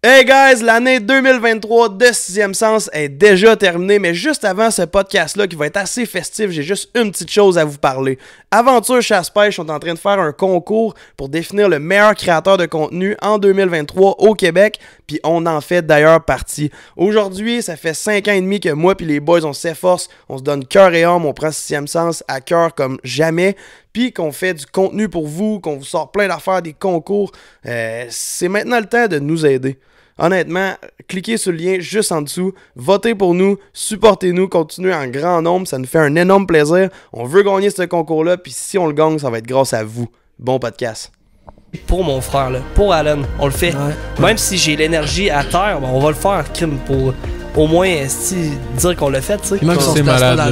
Hey guys, l'année 2023 de 6e Sens est déjà terminée, mais juste avant ce podcast-là qui va être assez festif, j'ai juste une petite chose à vous parler. Aventure Chasse-Pêche sont en train de faire un concours pour définir le meilleur créateur de contenu en 2023 au Québec, puis on en fait d'ailleurs partie. Aujourd'hui, ça fait 5 ans et demi que moi puis les boys, on s'efforce, on se donne cœur et âme, on prend 6e Sens à cœur comme jamais, puis qu'on fait du contenu pour vous, qu'on vous sort plein d'affaires, des concours. C'est maintenant le temps de nous aider. Honnêtement, cliquez sur le lien juste en dessous, votez pour nous, supportez-nous, continuez en grand nombre, ça nous fait un énorme plaisir. On veut gagner ce concours-là, puis si on le gagne, ça va être grâce à vous. Bon podcast. Pour mon frère, là, pour Alan, on le fait. Ouais. Même si j'ai l'énergie à terre, ben, on va le faire, crime, pour au moins dire qu'on l'a fait, tu sais. Puis même si on se place pas dans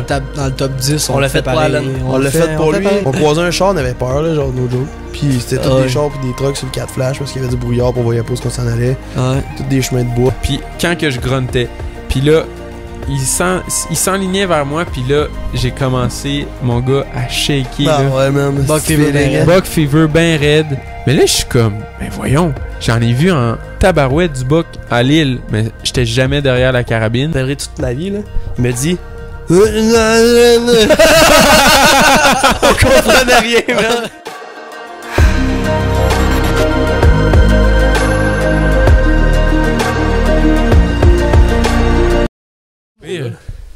le top 10, On l'a fait pour pareil. Alan. On l'a fait pour lui. pareil. On croisait un char, on avait peur, là, genre no joke. Puis c'était tous des chars pis des trucks sur le 4 flash parce qu'il y avait du brouillard pour voir pas où qu'on s'en allait. Ouais. Tous des chemins de bois. Puis quand que je gruntais, puis là, il s'enlignait vers moi, puis là, j'ai commencé, mon gars, à shaker. Ah là. ouais, man. Buck fever ben raide. Buck fever ben raide. Mais là, je suis comme, mais voyons, j'en ai vu en tabarouette du buck à Lille, mais j'étais jamais derrière la carabine. Je toute ma vie, là. Il me dit. On comprenait rien, man.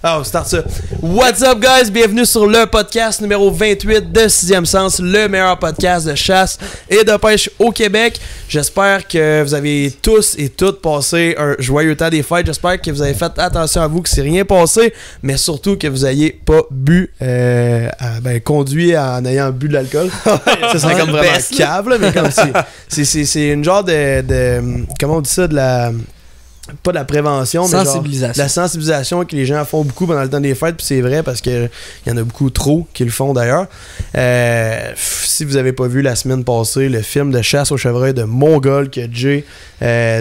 Ah, on start ça. What's up, guys? Bienvenue sur le podcast numéro 28 de 6e Sens, le meilleur podcast de chasse et de pêche au Québec. J'espère que vous avez tous et toutes passé un joyeux temps des fêtes. J'espère que vous avez fait attention à vous, que c'est rien passé, mais surtout que vous n'ayez pas bu, conduit en ayant bu de l'alcool. Ça serait comme vraiment cave, là, mais comme c'est une genre de comment on dit ça, de la... Pas de la prévention, mais genre de la sensibilisation que les gens font beaucoup pendant le temps des fêtes, puis c'est vrai parce que il y en a beaucoup trop qui le font d'ailleurs. Si vous avez pas vu la semaine passée le film de chasse au chevreuil de Mongol que Jay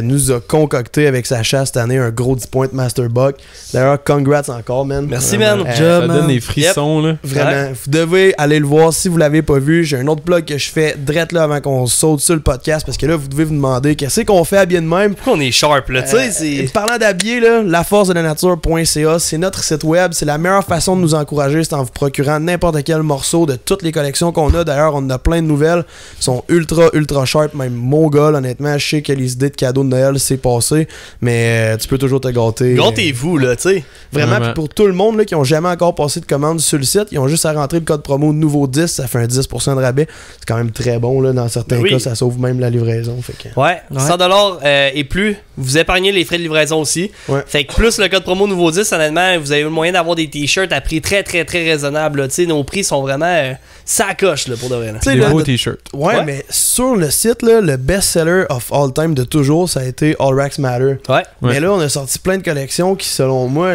nous a concocté avec sa chasse cette année, un gros 10 points Master Buck. D'ailleurs, congrats encore, man. Merci, vraiment, man. Ça donne des frissons, là. Vraiment, Ouais. vous devez aller le voir si vous l'avez pas vu. J'ai un autre plug que je fais direct là avant qu'on saute sur le podcast parce que là, vous devez vous demander qu'est-ce qu'on fait habillé de même. Pourquoi on est sharp, là, tu sais, c'est... Parlant d'habiller, là, laforcedelanature.ca, c'est notre site web. C'est la meilleure façon de nous encourager, c'est en vous procurant n'importe quel morceau de toutes les collections qu'on a. D'ailleurs, on en a plein de nouvelles. Ils sont ultra sharp, même Mongol, honnêtement. Je sais que les idées de cadeaux de Noël, c'est passé, mais tu peux toujours te gâter. Gâtez-vous, là, tu sais. Vraiment, puis pour tout le monde là, qui ont jamais encore passé de commande sur le site, ils ont juste à rentrer le code promo nouveau 10, ça fait un 10% de rabais. C'est quand même très bon, là, dans certains cas, ça sauve même la livraison. Fait que... Ouais, 100$ et plus, vous épargnez les frais de livraison aussi. Ouais. Fait que plus le code promo nouveau 10, honnêtement, vous avez le moyen d'avoir des t-shirts à prix très raisonnable. Tu sais, nos prix sont vraiment sacoche, là, pour de vrai. Là. Des beaux t-shirts. Ouais, mais sur le site, là, le best-seller of all time de toujours, ça a été All Racks Matter. Ouais. Mais là, on a sorti plein de collections qui, selon moi,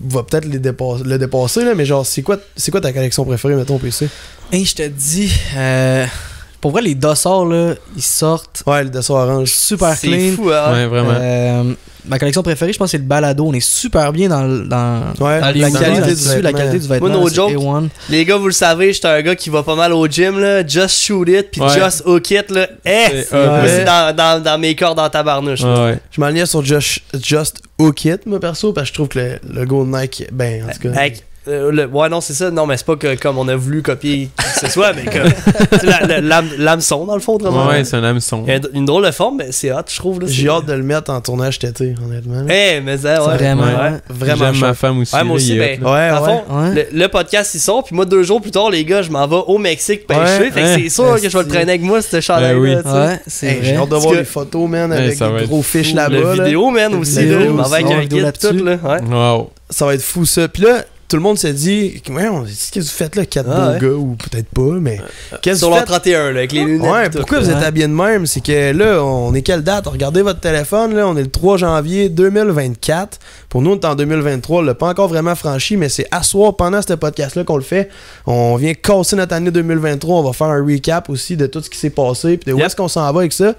va peut-être le dépasser, là, mais genre, c'est quoi ta collection préférée, mettons, PC? Hey, je te dis, pour vrai, les dossards, là, ils sortent Ouais, le dessert orange. super C'est clean. fou, hein? Ouais, vraiment. Ma collection préférée, je pense, c'est le balado. On est super bien dans Ouais, Dans les la vêtements. qualité du vêtement. La qualité du vêtement, Moi, no c'est joke. A1. Les gars, vous le savez, j'étais un gars qui va pas mal au gym, là. Just shoot it, puis Ouais. just hook it, là. C'est Moi, ouais. c'est dans mes cordes en tabarnouche. là. Ouais. Je m'enlignais sur Just Hook It, moi, perso, parce que je trouve que le logo de Nike, ben, en tout cas... Avec, ouais, non, c'est ça. Non, mais c'est pas que comme on a voulu copier qui que ce soit, mais que l'hameçon, dans le fond, autrement. Ouais, c'est un hameçon. Il y a une drôle de forme, mais c'est hot, je trouve. Là, J'ai hâte de le mettre en tournage cet été, honnêtement. Mais ça, ouais. Vraiment, Ouais. ouais. Vraiment J'aime chaud. ma femme aussi. Ouais, moi là, aussi, il est ben, hot, là. Ouais, dans le fond, ouais. le podcast il sort, puis moi 2 jours plus tard, les gars, je m'en vais au Mexique pêcher. Ouais, fait que c'est sûr que je vais le traîner avec moi, ce chandail-là. oui. tu sais. Ouais, c'est Hey, j'ai vrai. hâte de voir les photos, man, avec ça va les être gros fiches fou. là-bas. La là. vidéo, man, aussi. vidéo, Là, je m'en vais avec on un va vidéo guide tout, là-dessus. là. Ouais. Wow. Ça va être fou, ça. Puis là, tout le monde s'est dit, ouais, qu'est-ce que vous faites là, 4 Ah, beaux ouais. gars, ou peut-être pas, mais... Qu'est-ce Sur que vous leur faites? 31, là, avec les lunettes. Ouais, et tout, pourquoi là. vous êtes Ouais. habillés de même? C'est que là, on est quelle date? Regardez votre téléphone, là, on est le 3 janvier 2024. Pour nous, on est en 2023, on l'a pas encore vraiment franchi, mais c'est à soir, pendant ce podcast-là qu'on le fait. On vient casser notre année 2023, on va faire un recap aussi de tout ce qui s'est passé, puis de où Yep. est-ce qu'on s'en va avec ça.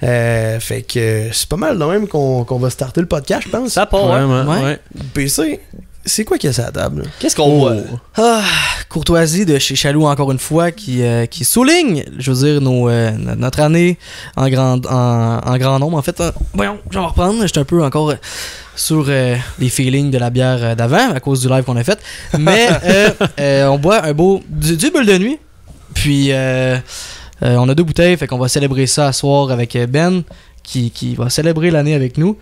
Fait que c'est pas mal de même qu'on va starter le podcast, je pense. Ça part, ouais. Vraiment, Ouais. ouais. PC, c'est quoi qu'il y a sur la table? Là? Qu'est-ce qu'on voit? Là? Ah, courtoisie de chez Chaloux encore une fois qui souligne, je veux dire, notre année en grand nombre. En fait, voyons, je vais reprendre. J'étais un peu encore sur les feelings de la bière d'avant à cause du live qu'on a fait. Mais on boit un beau du bulle de nuit. Puis on a 2 bouteilles, fait qu'on va célébrer ça à soir avec Ben qui va célébrer l'année avec nous.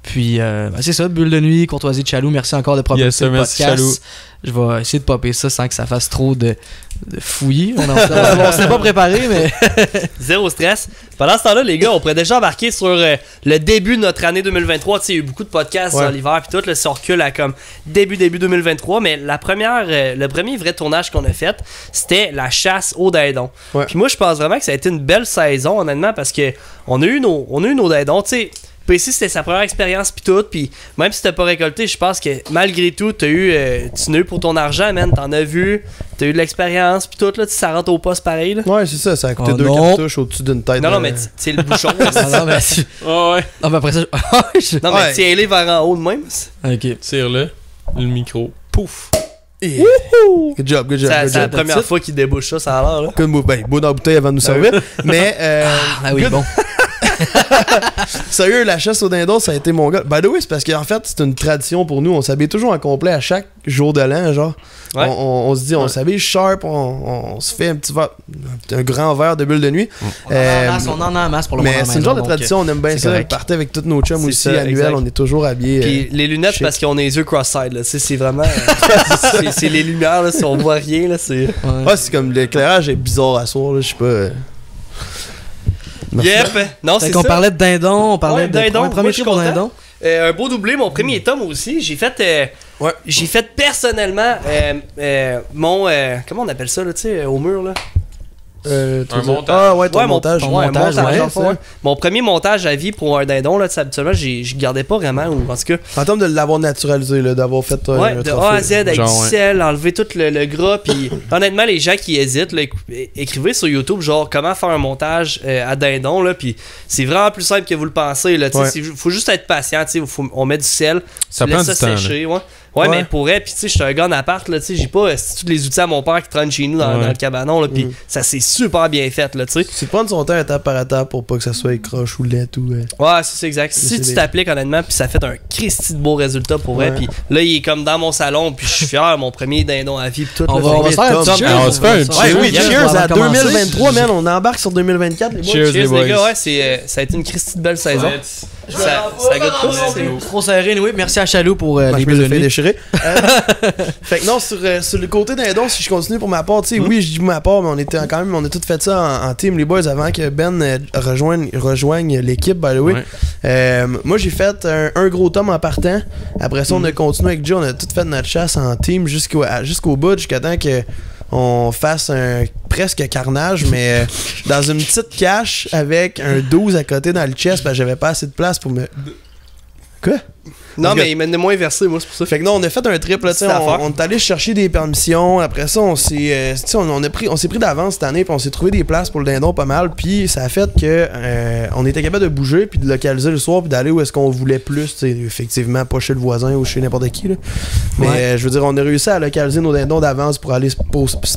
Puis, c'est ça, bulle de nuit, courtoisie de Chaloux. Merci encore de propulser le podcast. Chaloux. Je vais essayer de popper ça sans que ça fasse trop de fouillis. On s'est pas préparé, mais... Zéro stress. Pendant ce temps-là, les gars, on pourrait déjà embarquer sur le début de notre année 2023. Tu sais, il y a eu beaucoup de podcasts dans l'hiver, puis tout, là, ça recule à comme début 2023. Mais le premier vrai tournage qu'on a fait, c'était la chasse aux dindons. Ouais. Puis moi, je pense vraiment que ça a été une belle saison, honnêtement, parce que on a eu nos dindons, tu sais... PC, c'était sa première expérience pis tout, pis même si t'as pas récolté, je pense que malgré tout, tu n'as eu pour ton argent, man, t'en as vu, t'as eu de l'expérience pis tout, là, ça rentre au poste pareil, là. Ouais, c'est ça, ça a coûté 2 cartouches au-dessus d'une tête. Non, mais c'est le bouchon. Non, mais ouais. Non, mais après ça, non, mais tiens-les vers en haut de même. Ok, tire-le, le micro, pouf. Good job. C'est la première fois qu'il débouche ça a l'air, là. Comme beau dans la bouteille avant de nous servir. Mais, ah oui, bon. Sérieux, la chasse au dindon, ça a été mon gars. By the way, c'est parce qu'en fait, c'est une tradition pour nous. On s'habille toujours en complet à chaque jour de l'an, genre. Ouais. On se dit, on s'habille sharp, on se fait un grand verre de bulle de nuit. On en a en masse pour le moment. Mais c'est une genre de tradition, on aime bien ça. On partait avec tous nos chums aussi, annuels, on est toujours habillés. Puis les lunettes, chic. Parce qu'on a les yeux cross-side, là. C'est vraiment. c'est les lumières, là. Si on voit rien, là, c'est. Ouais, c'est comme l'éclairage est bizarre à soir, là. Je sais pas. Yep! Non, c'est qu'on parlait de dindon, on parlait de dindon. Premier trip pour dindon. Un beau doublé, mon premier tome aussi. J'ai fait personnellement mon. Comment on appelle ça, là, tu sais, au mur, là? Un montage. Ah ouais, ton montage. Mon premier montage à vie pour un dindon, là, habituellement, je gardais pas vraiment, ou en tout cas. En termes de l'avoir naturalisé, là, d'avoir fait un de A à Z avec du sel, enlever tout le gras, puis honnêtement, les gens qui hésitent, là, écrivez sur YouTube, genre, comment faire un montage à dindon, là, puis c'est vraiment plus simple que vous le pensez, là, faut juste être patient, on met du sel, ça prend laisse du ça temps, sécher, Ouais, mais pour elle, pis tu sais, je suis un gars d'appart, là, tu sais, j'ai pas tous les outils à mon père qui traînent chez nous dans le cabanon, là, pis ça s'est super bien fait, là, tu sais. C'est de prendre son temps étape par étape pour pas que ça soit écroche ou laid ou. Ouais, c'est exact. Si tu t'appliques, honnêtement, pis ça fait un Christy de beau résultat pour elle, pis là, il est comme dans mon salon, pis je suis fier, mon premier dindon à vie, pis tout. On va se faire un cheers. Oui, cheers à 2023, man, on embarque sur 2024, les boys. Cheers, les gars, ouais, ça a été une Christy de belle saison. Ça goûte pas, c'est trop serré, oui. Merci à Chaloux pour les bulles de nuit déchirées. Fait que non, sur le côté dindon, si je continue pour ma part, tu sais, oui, je dis ma part, mais on a tout fait ça en team, les boys, avant que Ben rejoigne l'équipe, by the way. Moi, j'ai fait un gros tome en partant. Après ça, on a continué avec Joe, on a tout fait notre chasse en team jusqu'au bout, jusqu'à temps que on fasse un presque carnage, mais dans une petite cache avec un 12 à côté dans le chest, parce que j'avais pas assez de place pour me... Quoi? Non, mais il m'a moins inversé, moi, c'est pour ça. Fait que non, on a fait un trip, là, tu sais, on est allé chercher des permissions. Après ça, on s'est pris d'avance cette année, puis on s'est trouvé des places pour le dindon pas mal. Puis ça a fait que on était capable de bouger, puis de localiser le soir, puis d'aller où est-ce qu'on voulait plus, tu sais, effectivement, pas chez le voisin ou chez n'importe qui, là. Mais je veux dire, on a réussi à localiser nos dindons d'avance pour aller se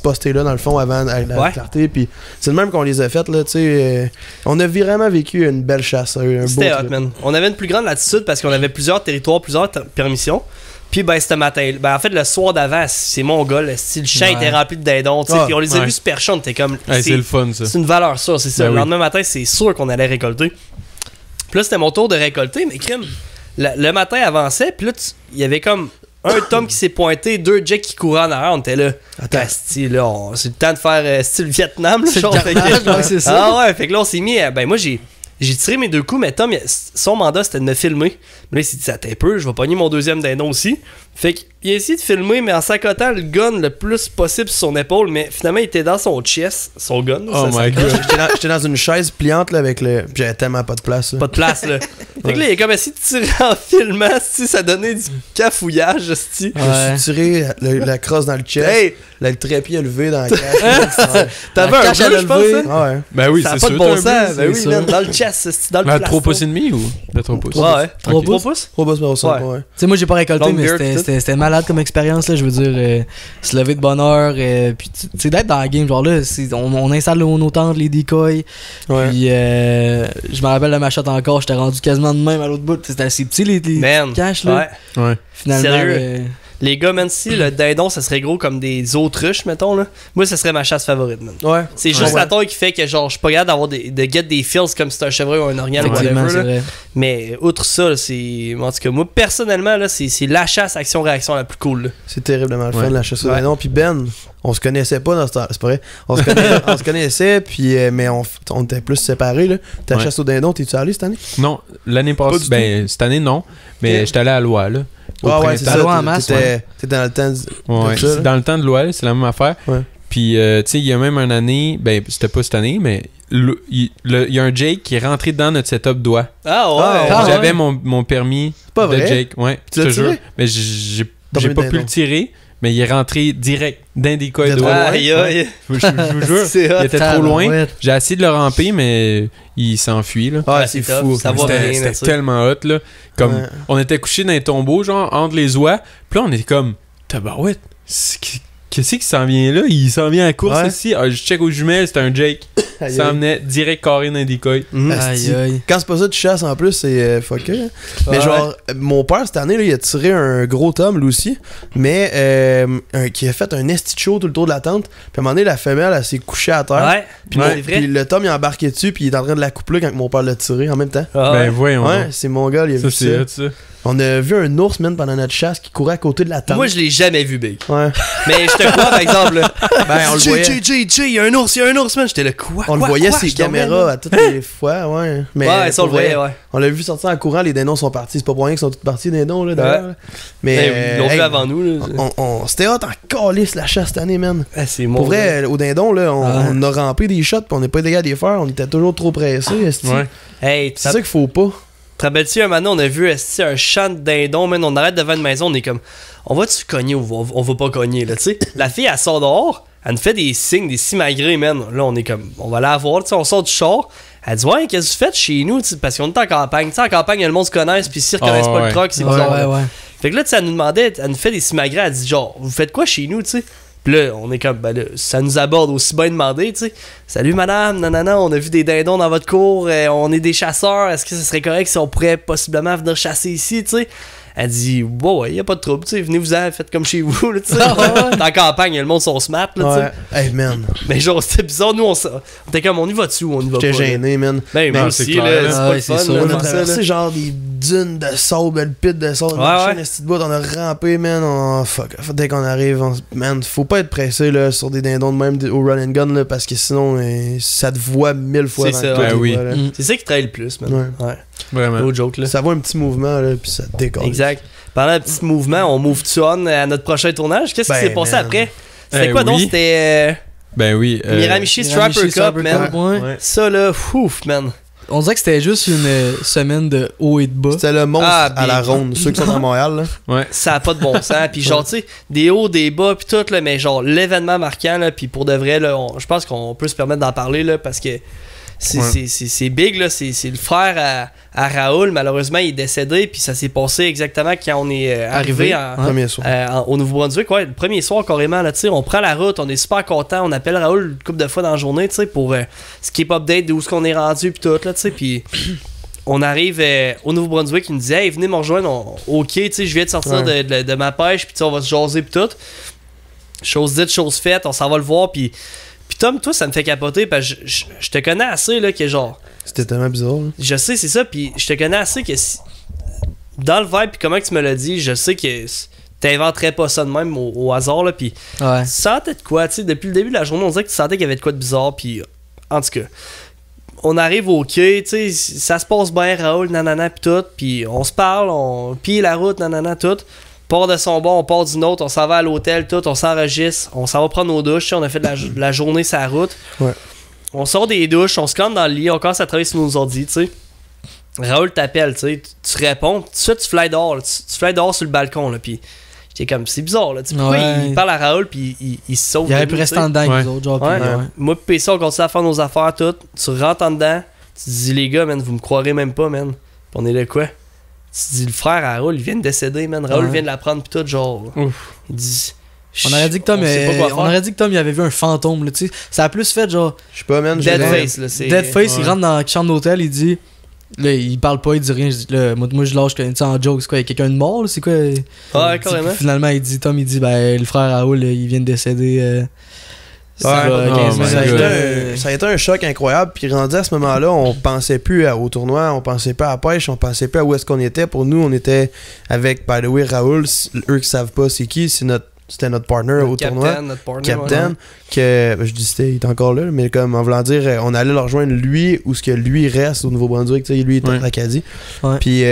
poster là, dans le fond, avant la clarté. Puis c'est le même qu'on les a faites, là, tu sais. On a vraiment vécu une belle chasse. C'était hot, man. On avait une plus grande latitude parce qu'on avait plusieurs territoires, plusieurs permissions. Puis ben ce matin, en fait le soir d'avant, c'est mon gars, le champ était rempli de dindons, tu sais, puis on les a vus se percher, on était comme c'est le fun ça. C'est une valeur sûre, c'est ça. Le lendemain matin, c'est sûr qu'on allait récolter. Puis là c'était mon tour de récolter, mais crime, le matin avançait, puis là il y avait comme un tome qui s'est pointé, 2 jacks qui couraient en arrière, on était là. Attends, c'est le temps de faire style Vietnam, là, genre, c'est ça. Ah ouais, fait que là on s'est mis, ben moi j'ai tiré mes 2 coups, mais Tom, son mandat c'était de me filmer. Mais là, il s'est dit, attends un peu, je vais pogner mon deuxième dindon aussi. Fait qu'il a essayé de filmer, mais en s'accotant le gun le plus possible sur son épaule, mais finalement, il était dans son chest, son gun. Oh my god. J'étais dans une chaise pliante, là, avec le. J'avais tellement pas de place, là. Pas de place, là. Fait que là, il a comme essayé de tirer en filmant, ça donnait du cafouillage, Je me suis tiré la crosse dans le chest. Hey! Le trépied levé dans la cage. T'avais un jeu, je pense, hein? Ouais. Ben oui, ça c'est sûr. Ça a pas de bon sens. Ben oui, man, dans le chest, dans le plastique. 3 pouces et demi ou de 3 pouces? Ouais. 3 pouces? 3 pouces, mais on sent pas, ouais. Tu sais, moi, j'ai pas récolté, mais c'était mal malade comme expérience, là. Je veux dire, se lever de bonne heure, puis tu sais, d'être dans la game, genre là, on installe nos tentes, les decoys. Ouais. Puis je me rappelle de ma shot encore, j'étais rendu quasiment de même à l'autre bout. C'était assez petit, les caches, là. Ouais. Ouais. Finalement. Sérieux? Les gars, man, si le dindon, ça serait gros comme des autruches, mettons, là. Moi, ça serait ma chasse favorite, man. Ouais. C'est juste la taille qui fait que, genre, je suis pas capable d'avoir de get des feels comme si c'était un chevreuil ou un orignal ou Effectivement, whatever, c'est là. vrai. Mais outre ça, là, c'est. En tout cas, moi, personnellement, là, c'est la chasse action-réaction la plus cool, là. C'est terriblement le fun, Ouais. la chasse au Ouais. dindon. Puis Ben, on se connaissait pas dans ce temps. C'est pas vrai. On se connaissait, puis mais on était plus séparés, là. Ta Ouais. chasse au dindon, t'es-tu allé cette année? Non, l'année Pas passée, du ben, cette année, non. Mais Ok. j'étais allé à Loire, là. Au Ah ouais, printemps. c'est T'as ça. loin en masse, T'étais dans le temps Ouais, ça, là. c'est dans le temps de Loire, c'est la même affaire. Ouais. Puis, tu sais, il y a même une année, ben, c'était pas cette année, mais il y a un Jake qui est rentré dans notre setup doigt. Ah ouais! Ah, J'avais ouais. mon permis pas de vrai? Jake. Ouais, Tu je te l'as jure. tiré? Mais j'ai T'as remis pas le pu le dindon. tirer, mais il est rentré direct dans des coins Vous êtes doigts. loin? Aïe, aïe. Je vous jure. C'est hot. Il était trop loin. Tabarouette. J'ai essayé de le ramper, mais il s'enfuit, là. Ah, Ouais, c'est c'est fou. tough. Ça va bien, C'était ça. tellement hot, là. Comme, Ouais. on était couchés dans les tombeaux, genre, entre les oies. Puis là, on était comme, tabarouette, qu'est-ce qui s'en vient là? Il s'en vient à la course Ouais. ici. Ah, je check aux jumelles, c'était un Jake. Aïe, Il s'en aïe. venait direct carré dans les decoys. Mhm. Asti. Aïe, aïe. Quand c'est pas ça, tu chasses en plus, c'est fucké. Hein. Mais Ouais. genre, mon père cette année, là, il a tiré un gros tome, lui aussi, mais qui a fait un esti de show tout le tour de la tente. Puis à un moment donné, la femelle, elle s'est couchée à terre. Ouais, Puis, c'est mon- vrai. puis le tome, il a embarqué dessus, puis il est en train de la coupler quand mon père l'a tiré en même temps. Ah, Ben ouais. voyons. Ouais, donc. c'est mon gars, il a Ça, vu c'est ça. hot, ça. On a vu un ours, man, pendant notre chasse qui courait à côté de la tente. Moi, je l'ai jamais vu, Big. Ouais. Mais je te crois, par exemple, là. Ben, on le voyait. il y a un ours, man. J'étais là, quoi? On le Quoi? voyait Quoi? ses Je dormais, caméras là. à toutes les fois, ouais. Mais Ouais, ça, on le pour vrai, voyait, ouais. on l'a vu sortir en courant, les dindons sont partis. C'est pas pour rien qu'ils sont tous partis, les dindons, là, d'ailleurs. Ouais. Mais Ben, ils l'ont hey, vu avant nous, là. C'était hot en calice la chasse cette année, man. Ah, c'est mon Pour vrai, au dindon, là, on Ouais. a rempli des shots, puis on n'est pas des gars des faire. On était toujours trop pressés. esti. Ouais. Hey, C'est ça qu'il faut pas. te rappelles-tu, un moment, on a vu esti, un champ de dindons, man, on arrête devant une maison, on est comme, on va-tu cogner ou on va pas cogner, là, tu sais? La fille, elle sort dehors, elle nous fait des signes, des simagrées, man. Là, on est comme, on va la voir, tu sais, on sort du char. Elle dit, ouais, qu'est-ce que vous faites chez nous, tu sais, parce qu'on est en campagne. Tu sais, en campagne, le monde se connaisse, puis s'ils reconnaissent Ah, pas ouais. le truck, c'est Ouais, bizarre. ouais, là. ouais. Fait que là, tu sais, elle nous demandait, elle nous fait des simagrées, elle dit, genre, vous faites quoi chez nous, tu sais? Puis là, on est comme, ben là, ça nous aborde aussi bien demander, tu sais. Salut madame, nanana, on a vu des dindons dans votre cour, on est des chasseurs, est-ce que ce serait correct si on pourrait possiblement venir chasser ici, tu sais? Elle dit, ouais, y a pas de trouble, tu sais, venez-vous-en, faites comme chez vous, là, tu sais. T'es en campagne, le monde sont smart, là, tu sais. Ouais. Hey, man. Mais genre, c'était bizarre, nous, on était comme, on y va dessus ou on y va pas? J'étais là? gêné, man. Ben, moi Non, aussi, c'est clair, là, là. c'est Ah pas ouais, le c'est fun, sûr. là, On a faire ça, traversé là. genre des dunes de sable, le pit de sable, on Ouais, a ouais. une petite boîte, on a rampé, man. Fuck, dès qu'on arrive, man, faut pas être pressé là, sur des dindons de même au run and gun là, parce que sinon ça te voit 1000 fois C'est avant ça, que toi, ouais. tu Oui. vois, là. Mm. C'est ça qui trahit le plus, man. Ouais. Vraiment. No joke, là. Ça voit un petit mouvement là, puis ça te décolle. Exact. Pendant un petit mouvement, on move-tu on à notre prochain tournage? Qu'est-ce qui Ben, s'est passé man. après? C'était quoi donc? oui. C'était Ben oui. Miramichi Striper Cup, man. Ouais. Ouais. Ça, là, ouf, man. On dirait que c'était juste une semaine de haut et de bas. C'était le monstre Ah, à la bien. ronde, ceux qui sont à Montréal là. Ouais. Ça a pas de bon sens. Puis genre, tu sais, des hauts, des bas, puis tout, là, mais genre, l'événement marquant, là, puis pour de vrai, là, je pense qu'on peut se permettre d'en parler, là, parce que c'est big, là. C'est le frère à Raoul. Malheureusement, il est décédé, puis ça s'est passé exactement quand on est arrivé Premier soir. au Nouveau-Brunswick. Ouais, le premier soir, carrément, là, tu sais, on prend la route, on est super content, on appelle Raoul une couple de fois dans la journée, tu sais, pour skip update d'où ce qu'on est rendu, puis tout, là, tu sais, puis on arrive au Nouveau-Brunswick, il nous disait, hey, venez me rejoindre, ok, tu sais, je viens de sortir de ma pêche, puis tu sais, on va se jaser, puis tout. Chose dite, chose faite, on s'en va le voir, puis Tom, toi, ça me fait capoter, parce que je te connais assez, là, que genre, C'était tellement bizarre. Là. je sais, c'est ça, puis je te connais assez que dans le vibe, puis comment que tu me l'as dit, je sais que t'inventerais pas ça de même au hasard, là, puis Ouais. tu sentais de quoi, tu sais, depuis le début de la journée, on dirait que tu sentais qu'il y avait de quoi de bizarre, puis en tout cas, on arrive au quai, tu sais, ça se passe bien, Raoul, nanana, puis tout, puis on se parle, on pille la route, nanana, tout. Part de son bord, on part d'une autre, on s'en va à l'hôtel, tout, on s'enregistre, on s'en va prendre nos douches, tu sais, on a fait de la journée sur la route. Ouais. On sort des douches, on se calme dans le lit, on commence à travailler sur nos ordi, tu sais. Raoul t'appelle, tu sais, tu réponds, tout de suite tu fly dehors, là, tu fly dehors sur le balcon, là, puis j'étais comme, c'est bizarre, là, tu sais, pourquoi Ouais. il parle à Raoul, puis il se sauve. Il aurait de pu nous, rester tu sais. en dedans avec Ouais. nous autres, genre. Ouais. puis, ouais. Moi pis PC, on continue à faire nos affaires toutes. Tu rentres en dedans, tu te dis les gars, man, vous me croirez même pas, man. Pis on est là quoi? Tu dis, le frère à Raoul, il vient de décéder, man. Raoul vient de l'apprendre, pis tout, genre. Il dit. On aurait dit que Tom il avait vu un fantôme, là, tu sais. Ça a plus fait genre. Je sais pas, man. Deadface, là. C'est... Deadface, il rentre dans la chambre d'hôtel, il dit. Là, il parle pas, il dit rien. Je dis, là, moi je lâche en joke, c'est quoi, il y a quelqu'un de mort, là, c'est quoi? Ouais, carrément. Finalement, Tom, il dit, ben, le frère Raoul, il vient de décéder. Ça a été un choc incroyable. Puis rendu à ce moment-là, on pensait plus au tournoi, on pensait pas à la pêche, on pensait pas à où est-ce qu'on était. Pour nous, on était avec, by the way, Raoul. Eux qui savent pas c'est qui, c'était notre partner au tournoi. Notre partner, Captain. Que je dis il est encore là, mais comme en voulant dire, on allait le rejoindre lui où ce que lui reste au Nouveau-Brunswick, lui il était en Acadie. Puis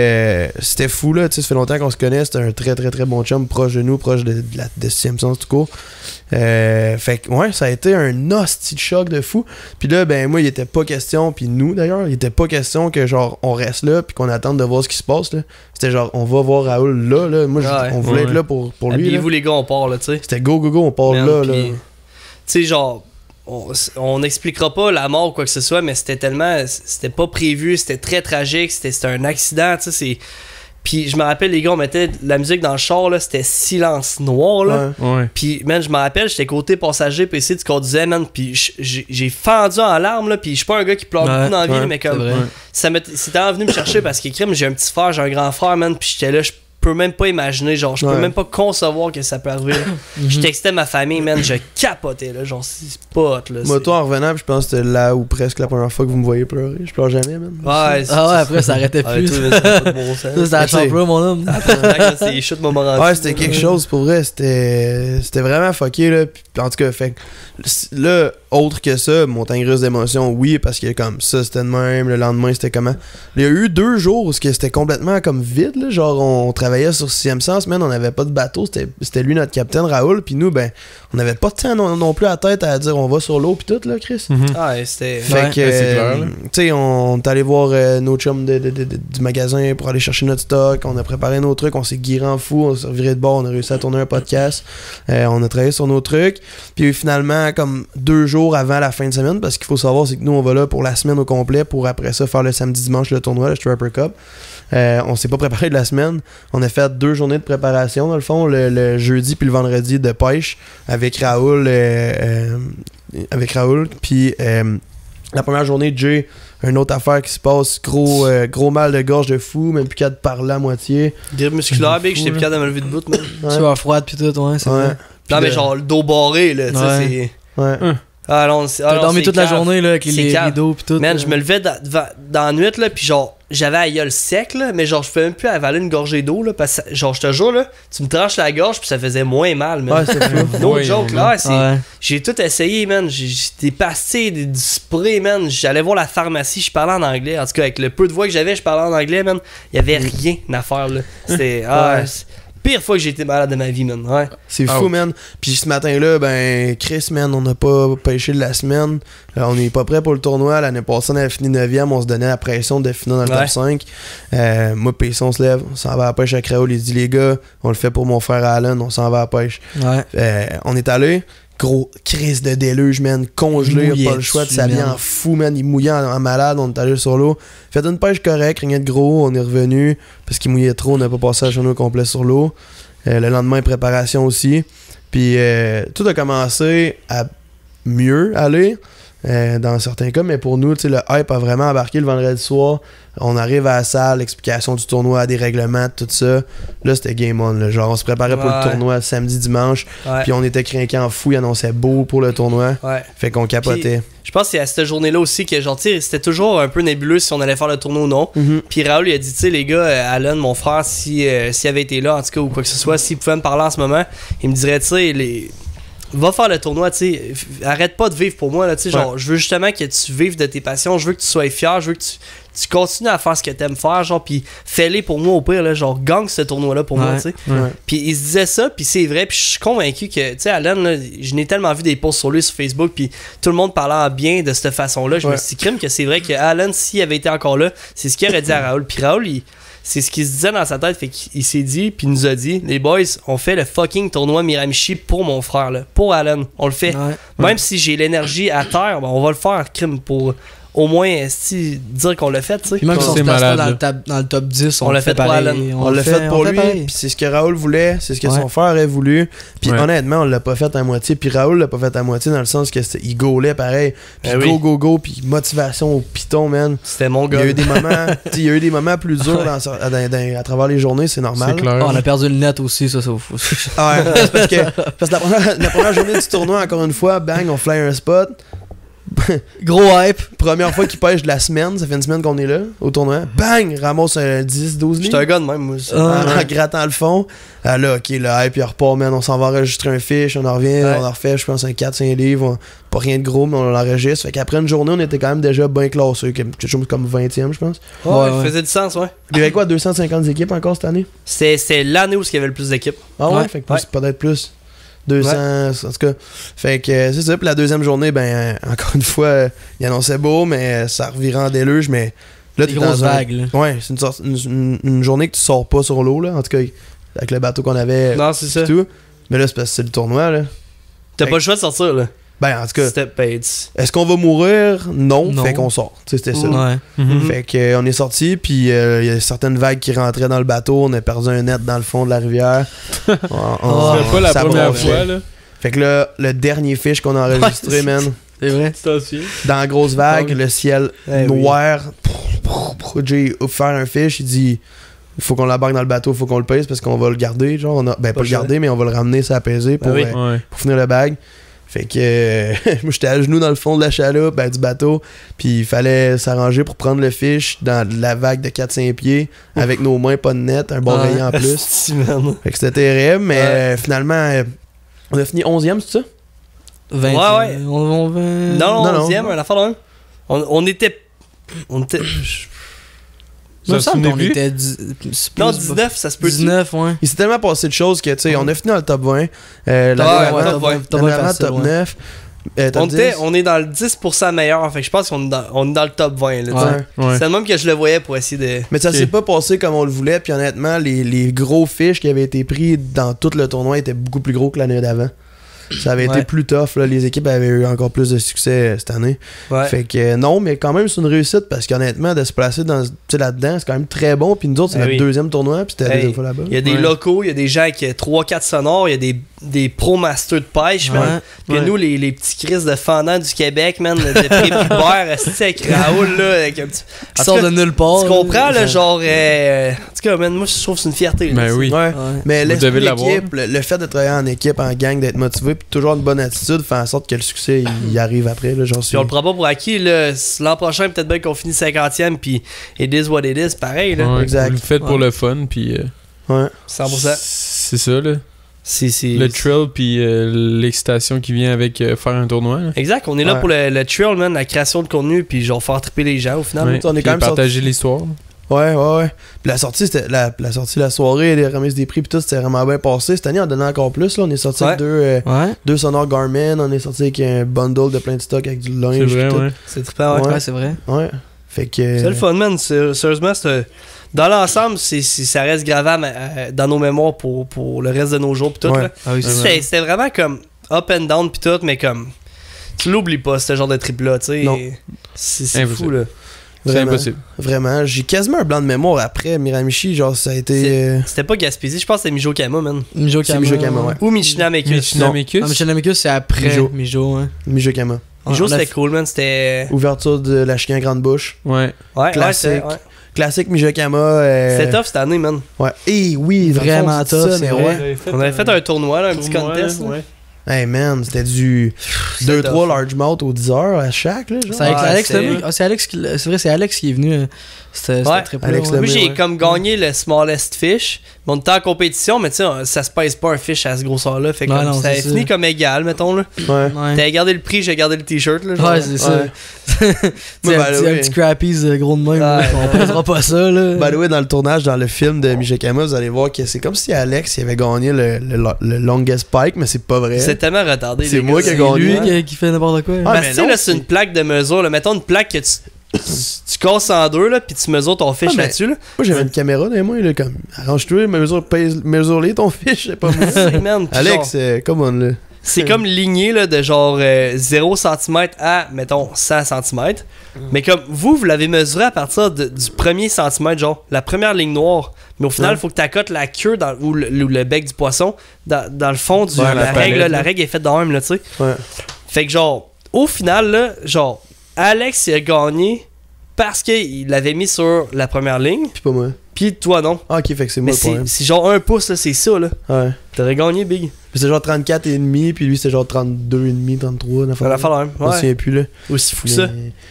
c'était fou là, ça fait longtemps qu'on se connaît, c'était un très très très bon chum, proche de nous, proche de 6e sens tout court. Fait que ouais, ça a été un hostie de choc de fou. Puis là ben moi il était pas question, puis nous d'ailleurs, il était pas question que genre on reste là puis qu'on attende de voir ce qui se passe là. C'était genre on va voir Raoul là. Moi on voulait être là pour lui. Habillez-vous les gars, on part là, tu sais. C'était go on part là. Tu sais genre on n'expliquera pas la mort ou quoi que ce soit, mais c'était pas prévu, c'était très tragique, c'était un accident, tu sais, puis je me rappelle, les gars, on mettait la musique dans le char, là, c'était silence noir, là. Puis, man, je me rappelle, j'étais côté passager, puis ici, tu conduisais, man, puis j'ai fendu en larmes, là, puis je suis pas un gars qui pleure beaucoup dans la vie, mais comme, c'était venu me chercher parce que, j'ai un petit frère, j'ai un grand frère, man, puis j'étais là, je peux même pas imaginer, genre, je peux même pas concevoir que ça peut arriver. Je textais ma famille, man, je capotais, là, genre, c'est pas hot, là. Moi, toi, en revenant, je pense que c'était là où presque la première fois que vous me voyez pleurer. Je pleure jamais, man. Après, ça arrêtait plus. C'était la chambre, mon homme. C'est chute moment. Ouais, c'était quelque chose, pour vrai, c'était vraiment fucké, là. Puis, en tout cas, fait là, autre que ça, montagne russe d'émotions, oui, parce que comme ça, c'était de même, le lendemain, c'était comment. Il y a eu 2 jours où c'était complètement comme vide, là, genre, on travaillait sur 6e sens, man, on n'avait pas de bateau, c'était lui notre capitaine Raoul, puis nous, ben, on n'avait pas de temps non plus à tête à dire on va sur l'eau, puis tout, là, Chris. C'était... Fait que, tu sais, on est allé voir nos chums du magasin pour aller chercher notre stock, on a préparé nos trucs, on s'est guiré en fou, on s'est viré de bord, on a réussi à tourner un podcast, on a travaillé sur nos trucs, puis finalement, comme 2 jours avant la fin de semaine, parce qu'il faut savoir, c'est que nous, on va là pour la semaine au complet, pour après ça faire le samedi-dimanche le tournoi, le Strapper Cup. On s'est pas préparé de la semaine. On a fait 2 journées de préparation, dans le fond, le jeudi puis le vendredi de pêche avec Raoul. Puis la première journée, Jay, une autre affaire qui se passe, gros mal de gorge de fou, même plus qu'à te parler à moitié. Grippe musculaire, big, j'étais plus capable de me lever de bout, man. Sueur froide puis tout, c'est vrai. Non, mais genre le dos barré, là, tu sais, c'est... Ouais. Ah non, t'as dormi toute la journée là, avec les rideaux pis tout. Man, je me levais dans la nuit là, pis genre j'avais la gueule sec là, mais genre je pouvais même plus avaler une gorgée d'eau là, parce que genre je te jure là, tu me tranches la gorge pis ça faisait moins mal, man. Ouais, c'est fou. No joke là, j'ai tout essayé, man. J'ai des pastilles, du spray, man. J'allais voir la pharmacie, je parlais en anglais. En tout cas, avec le peu de voix que j'avais, je parlais en anglais, man. Il y avait rien à faire là. C'était pire fois que j'ai été malade de ma vie, man. Ouais. C'est fou, man. Puis ce matin-là, ben, Chris, man, on n'a pas pêché de la semaine. On n'est pas prêt pour le tournoi. L'année passée, on avait fini 9e. On se donnait la pression de finir dans le top 5. Moi, PC, on se lève. On s'en va à la pêche à Raoul. Il dit, les gars, on le fait pour mon frère Alan. On s'en va à la pêche. On est allé. Gros crise de déluge, man, congelé, pas le choix de s'habiller en fou, man, il mouillait en malade, on est allé sur l'eau, fait une pêche correcte, rien de gros, on est revenu, parce qu'il mouillait trop, on n'a pas passé la journée au complet sur l'eau, le lendemain, préparation aussi, puis tout a commencé à mieux aller, dans certains cas, mais pour nous, tu sais, le hype a vraiment embarqué le vendredi soir. On arrive à la salle, l'explication du tournoi, des règlements, tout ça. Là, c'était game on. Là. Genre, on se préparait pour le tournoi samedi, dimanche. Puis on était craqués en fou. Il annonçait beau pour le tournoi. Fait qu'on capotait. Puis, je pense que c'est à cette journée-là aussi que, genre, tu sais, c'était toujours un peu nébuleux si on allait faire le tournoi ou non. Puis Raoul, il a dit, tu sais, les gars, Alan, mon frère, s'il avait été là, en tout cas, ou quoi que ce soit, s'il pouvait me parler en ce moment, il me dirait, tu sais, va faire le tournoi, tu sais, arrête pas de vivre pour moi, là, tu sais, genre, je veux justement que tu vives de tes passions, je veux que tu sois fier, je veux que tu continues à faire ce que t'aimes faire, genre, pis fais-les pour moi au pire, là, genre, gagne ce tournoi-là pour moi, tu sais. Pis il se disait ça, pis c'est vrai, pis je suis convaincu que, tu sais, Alan, là, je n'ai tellement vu des posts sur lui sur Facebook, pis tout le monde parlait bien de cette façon-là, je me suis dit, crime que c'est vrai que Alan, s'il avait été encore là, c'est ce qu'il aurait dit à Raoul, pis Raoul, c'est ce qu'il se disait dans sa tête, fait qu'il s'est dit, puis il nous a dit, les boys, on fait le fucking tournoi Miramichi pour mon frère, là, pour Alan, on le fait. Même si j'ai l'énergie à terre, ben, on va le faire, crime, au moins dire qu'on l'a fait, tu sais. Puis même si on se C'est place pas malade, dans le top 10, On l'a fait pour pareil. Allen. On l'a fait pour lui, pareil. puis c'est ce que Raoul voulait, c'est ce que Ouais. son frère avait voulu. Puis Ouais. honnêtement, on l'a pas fait à moitié, puis Raoul l'a pas fait à moitié dans le sens que il gaulait pareil. Puis Ben oui. go, puis motivation au piton, man. C'était mon Il y gars. a eu des moments, il y a eu des moments plus durs à travers les journées, c'est normal. C'est clair. Ah, on a perdu le net aussi, ça. Ah ouais, parce que la première journée du tournoi, encore une fois, bang, on fly un spot. Gros hype. Première fois qu'il pêche de la semaine, ça fait une semaine qu'on est là, au tournoi. Bang, ramasse un 10-12 J'étais livres. un gars de même, moi. En grattant le fond. Ah là, ok, le hype, il repart, man. On s'en va enregistrer un fiche, on en revient, Ouais. on en refait, je pense, un 4-5 livres. Pas rien de gros, mais on l'enregistre. Fait qu'après une journée, on était quand même déjà bien classé. Quelque chose comme 20e, je pense. Ouais, Ouais, ça ouais. faisait du sens, ouais. Il y avait quoi, 250 équipes encore cette année? C'est l'année où il y avait le plus d'équipes. Ah ouais, Ouais. fait que peut-être plus. 200, en tout cas. Fait que c'est ça. Puis la deuxième journée, ben, encore une fois, il annonçait beau, mais ça revirait en déluge. Mais là, Des t'es grosses dans un- vagues, là. Ouais, c'est une journée que tu sors pas sur l'eau, là. En tout cas, avec le bateau qu'on avait. Non, c'est ça. et tout. Mais là, c'est parce que c'est le tournoi, là. T'as pas le choix de sortir, là. Ben, en tout cas, C'était paid. est-ce qu'on va mourir? Non. Non. Fait qu'on sort. Tu sais, c'était ça. Ouais. Mhm. Fait qu'on est sorti, puis il y a certaines vagues qui rentraient dans le bateau. On a perdu un net dans le fond de la rivière. C'était pas la ça première brassait. fois, là. Fait que là, le dernier fiche qu'on a enregistré, Ouais, man, C'est vrai. dans la grosse vague, Ah oui. le ciel Eh oui. noir. Jay a faire un fiche, il dit il faut qu'on l'embarque dans le bateau, il faut qu'on le pèse parce qu'on va le garder. Genre, ben, pas le le garder, mais on va le ramener, ça apaiser pour, oui. Ouais. pour finir le bag. Fait que moi j'étais à genoux dans le fond de la chaloupe, ben, du bateau, puis il fallait s'arranger pour prendre le fiche dans la vague de 4-5 pieds avec nos mains, pas de net, un bon Ouais. rayon en plus. Si, man. Fait que c'était terrible, mais Ouais. Finalement on a fini 11e, c'est ça? 20, Ouais. On va... Non, Non, non. 11e, un affaire de même. On était. Il me Ça, semble tu qu'on n'es vu? était... Non, 19, ça se peut. 19, ouais. Il s'est tellement passé de choses que, tu sais, on a fini dans le top 20. L'année ouais, avant, top 20. Top l'année 20 avant, facile, top ouais. 9. Top 10. On est dans le 10% meilleur. Fait que je pense qu'on est dans le top 20. Là, tu sais. Ouais. Ouais. C'est le même que je le voyais pour essayer de. Mais ça Ok. s'est pas passé comme on le voulait. Puis honnêtement, les gros fiches qui avaient été pris dans tout le tournoi étaient beaucoup plus gros que l'année d'avant. Ça avait été Ouais. plus tough. Là. Les équipes avaient eu encore plus de succès cette année. Ouais. Fait que non, mais quand même, c'est une réussite parce qu'honnêtement, de se placer là-dedans, c'est quand même très bon. Puis nous autres, c'est Ben notre oui. deuxième tournoi. Puis c'était la Hey, deuxième fois là-bas. Il y a des Ouais. locaux, il y a des gens avec 3-4 sonores, il y a des pro masters de pêche, man. Ouais. Que Ouais. nous, les petits Chris de fendant du Québec, man, de prépubère, avec Raoul, là, avec un petit. Qui En sort tout cas, de nulle part. Tu comprends, là, Ça- genre. En tout cas, man, moi, je trouve que c'est une fierté. là, Ben oui. Ouais. Ouais. Mais Vous l'esprit devez l'avoir. d'équipe, le fait de travailler en équipe, en gang, d'être motivé, puis toujours une bonne attitude, fait en sorte que le succès il arrive après. Là, j'en suis. Puis on le prend pas pour acquis, là. L'an prochain, peut-être bien qu'on finit 50e, puis it is what it is, pareil, là. Ouais, Exact. Vous le faites pour Ouais. le fun, puis... Ouais. 100%. C'est ça, là. C'est. Le thrill, puis l'excitation qui vient avec faire un tournoi, là. Exact, on est là Ouais. pour le thrill, man, la création de contenu, puis genre faire triper les gens au final. Ouais. on est Puis quand même partager l'histoire. Ouais. Puis la sortie, c'était la sortie, la soirée, les remises des prix, puis tout, c'était vraiment bien passé. Cette année, on donnait encore plus. Là. On est sorti Ouais. avec Ouais. deux sonores Garmin, on est sorti avec un bundle de plein de stock avec du linge. C'est vrai, puis tout. ouais. C'est trippant, ouais. Ouais. Ouais, c'est vrai. Ouais. Fait que. C'est le fun, man. Sérieusement, dans l'ensemble, ça reste gravable dans nos mémoires pour le reste de nos jours, pis tout, Ouais. là. Ah oui, c'est vrai. C'était vraiment comme up and down, pis tout, mais comme. Tu l'oublies pas, ce genre de trip-là, tu sais. Non. C'est Impossible. fou, là. C'est Vraiment. impossible. Vraiment. J'ai quasiment un blanc de mémoire après Miramichi. Genre, ça a été. C'était pas Gaspésie, je pense que c'était Mijo Kama, man. Mijo C'est Kama. Mijo Kama, ouais. Ou Michinamekus. Michinamekus? Ah, Michel Amicus, c'est après Mijo. Mijo, hein. Mijokama. Mijo, On a c'était fait- cool, man. C'était. Ouverture de la chien grande bouche. Ouais. Ouais, Classique. ouais. Classique Mijokama. C'était tough cette année, man. Ouais. Et oui, dans le Vraiment fond, tough, c'est mais vrai. ouais. On avait fait un tournoi, là, un petit contest. là. Hey man, c'était du C'était 2-3 tough. largemouth aux 10 heures à chaque, là. Genre. C'est avec Ouais, Alex c'est- Lemay. Ah, c'est Alex qui c'est vrai, c'est Alex qui est venu. C'était Ouais, très Alex ouais. Lemay. Moi, j'ai ouais. comme gagné le smallest fish. Mais on était en compétition, mais tu sais, ça se pèse pas un fish à ce grosseur-là. Fait que Ouais, comme, non, ça a c'est fini ça. comme égal, mettons. Là. Ouais. Ouais. T'avais gardé le prix, j'ai gardé le t-shirt. Là, genre. Ouais, c'est ça. Ouais. C'est Moi, un ben, petit crappies gros de même. là, Ouais. On pèsera pas ça, là. By the way, dans le tournage, dans le film de Mijokama, vous allez voir que c'est comme si Alex il avait gagné le longest pike, mais c'est pas vrai. C'est tellement retardé. C'est les moi gars. qui ai C'est gagné. lui Ouais. qui fait n'importe quoi. Ah, Parce mais que tu sais, non, là, c'est une plaque de mesure. Là. Mettons une plaque que tu casses en deux, là, puis tu mesures ton fish Ah, mais- là-dessus. Là. Moi, j'avais une caméra dans moi, là, comme arrange-toi, mesure-les ton fiche, c'est pas moi. C'est, man, puis Alex, genre, come on, là. c'est comme ligné là, de genre 0 cm à, mettons, 100 cm. Mais comme vous l'avez mesuré à partir du premier centimètre, genre la première ligne noire. Mais au final, il faut que tu accotes la queue ou le bec du poisson dans le fond de la règle. Là, la règle est faite de même, là, tu sais. Ouais. Fait que genre, au final, là, genre, Alex il a gagné parce qu'il l'avait mis sur la première ligne. Puis pas moi. Puis toi, non. Ah, ok, fait que c'est moi Mais le problème. c'est genre 1 pouce, là, c'est ça, là. Ouais. T'aurais gagné, Big. Puis c'est genre 34,5, puis lui c'était genre 32,5, 33. On va faire la même. Je me souviens plus là. Aussi fou ça.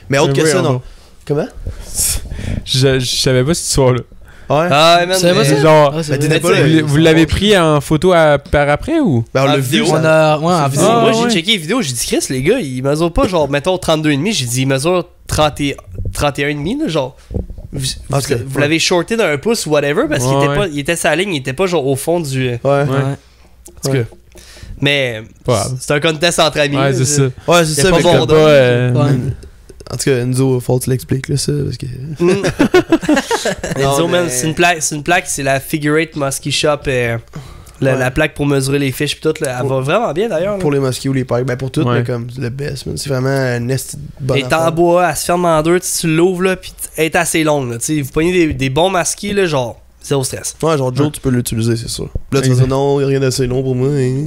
Mais autre que ça, non. Comment? Je savais pas cette histoire-là. Ouais. Ah, man. Tu savais pas ça? Genre, Ah, c'est Mais vrai. t'étais pas là. vous l'avez pris en photo par après ou? Ben, on En l'a vu. vidéo. ça. On a. Ouais, en vidéo. Ah, Moi, ouais. j'ai checké les vidéos, j'ai dit, Chris, les gars, ils mesurent pas genre, mettons, 32,5. J'ai dit, ils mesurent 31,5, là, genre. Vous l'avez shorté d'un pouce ou whatever parce qu'il était Ouais. pas, il était sa ligne, il était pas genre au fond du. Ouais. Ouais. En tout cas. Mais Pas grave. c'est un contest entre amis. Ouais, c'est ça. Ouais, c'est Y a ça, pas mais bon comme ordre. Ouais. En tout cas, Enzo, faut que tu l'expliques, là, ça, parce que... Enzo, Non, man, mais- c'est une plaque, c'est la Figure 8 Muskie Shop. La plaque pour mesurer les fiches pis tout, là, elle va vraiment bien d'ailleurs. là. Pour les mosquées ou les pikes, ben pour tout, Ouais. mais comme le best, man. C'est vraiment un esti de bonne Elle est en affaire. bois, elle se ferme en deux, tu l'ouvres là, pis elle est assez longue. Là, vous prenez des bons masqués, là, genre, zéro stress. Ouais, genre Joe, tu peux l'utiliser, c'est sûr. Là, tu vas Exact. dire non, y'a rien d'assez long pour moi. Hein.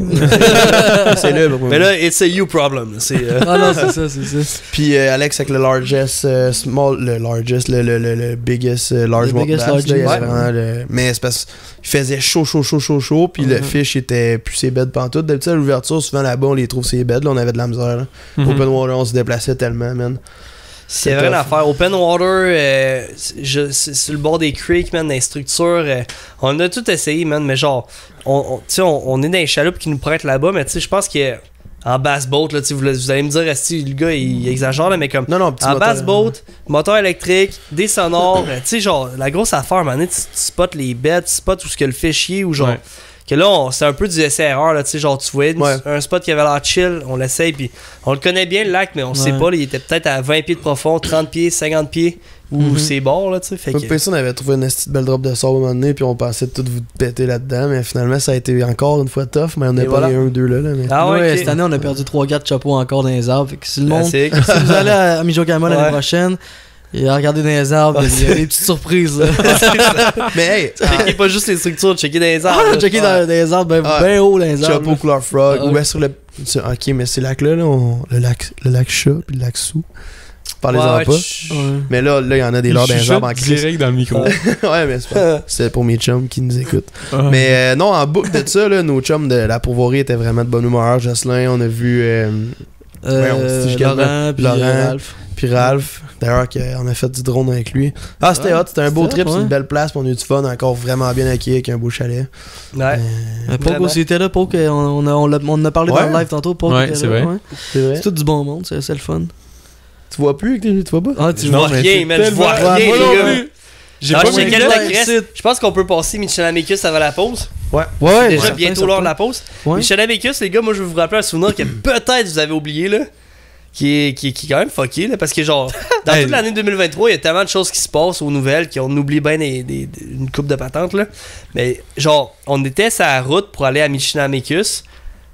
C'est là, pour moi. Mais là, it's a you problem. C'est, Ah non, c'est ça, c'est ça. Puis Alex avec le largest, le biggest, large Le biggest bass, là, il y large, avait vraiment mais c'est parce qu'il faisait chaud, puis le fish était plus ses beds pantoute. D'habitude, à l'ouverture, souvent là-bas, on les trouve ses beds, là, on avait de la misère. Là. Mhm. Open water, on se déplaçait tellement, man. c'est vrai l'affaire. Open water, c'est sur le bord des creeks, man, dans les structures. On a tout essayé, man, mais genre, on est dans les chaloupes qui nous prêtent là-bas, mais tu sais, je pense que en bass boat, là, vous allez me dire, esti, le gars, il exagère, là, mais comme. Non, petit En moteur. bass boat, moteur électrique, des sonores, tu sais, genre, la grosse affaire, man, tu spots les bêtes, tu spots où ce que le fichier, ou genre. Ouais. Que là, c'est un peu du essai-erreur, là, tu sais, genre, tu voyais Ouais. un spot qui avait l'air chill, on l'essaye, puis on le connaît bien, le lac, mais on sait Ouais. pas, là, il était peut-être à 20 pieds de profond, 30 pieds, 50 pieds, ou c'est bord, là, tu sais, fait Moi, que. personne avait trouvé une petite belle drop de sable à un moment donné, puis on pensait tout vous péter là-dedans, mais finalement, ça a été encore une fois tough, mais on a Et pas voilà. les 1 ou 2 là. Mais... Ah ouais, Ouais, ok. cette année, on a perdu 3-4 chapeaux encore dans les arbres. Fait que si le monde. Classique. Si vous allez à Mijokama l'année Ouais. prochaine, et regardez dans les arbres, il y a des petites surprises. Là. mais hey, Checker pas juste les structures, checker dans les arbres. Ah, là. checker dans les arbres, ben, Ouais. ben haut dans les arbres. chapeau couleur frog, Ah, ou ouais. bien sur le. Ok, mais ces lacs-là, là, le lac chat, puis le lac sous. Parlez-en Ouais, pas. chut. Ouais. Mais là, il y en a des lords dans les arbres en crise. direct dans le micro. Ouais, mais c'est pas. C'est pour mes chums qui nous écoutent. Ah. Mais non, en boucle de ça, là, nos chums de la pourvoirie étaient vraiment de bonne humeur. Jocelyn, on a vu. on se dit Laurent, puis Laurent. Ralph. Puis Ralph, d'ailleurs, on a fait du drone avec lui. Ah, c'était Ouais, hot, c'était un beau c'était trip, hot, c'est ouais. une belle place, puis on a eu du fun, encore vraiment bien accueilli avec un beau chalet. Ouais. Poke Vraiment. aussi était là, Poke, on en a parlé Ouais. dans le live tantôt. Poke Ouais, était c'est là, vrai. ouais. C'est vrai. C'est tout du bon monde, c'est le fun. Tu vois plus avec tes tu vois pas? Ah, tu Je vois mais rien, c'est man, je vois tellement- rien, moi les non gars. plus. J'ai Ah, pas je sais mis- quel Ouais, lac reste. ici. Je pense qu'on peut passer Michelamécus avant la pause. Ouais. Ouais, Déjà certain, bientôt certain. l'heure de la pause. Ouais. Michelamécus, les gars, moi je vais vous rappeler un souvenir que peut-être vous avez oublié là. Qui est quand même fucké là, parce que genre dans Hey. toute l'année 2023 il y a tellement de choses qui se passent aux nouvelles qu'on oublie bien une coupe de patentes là, mais genre on était sur la route pour aller à Michelamécus,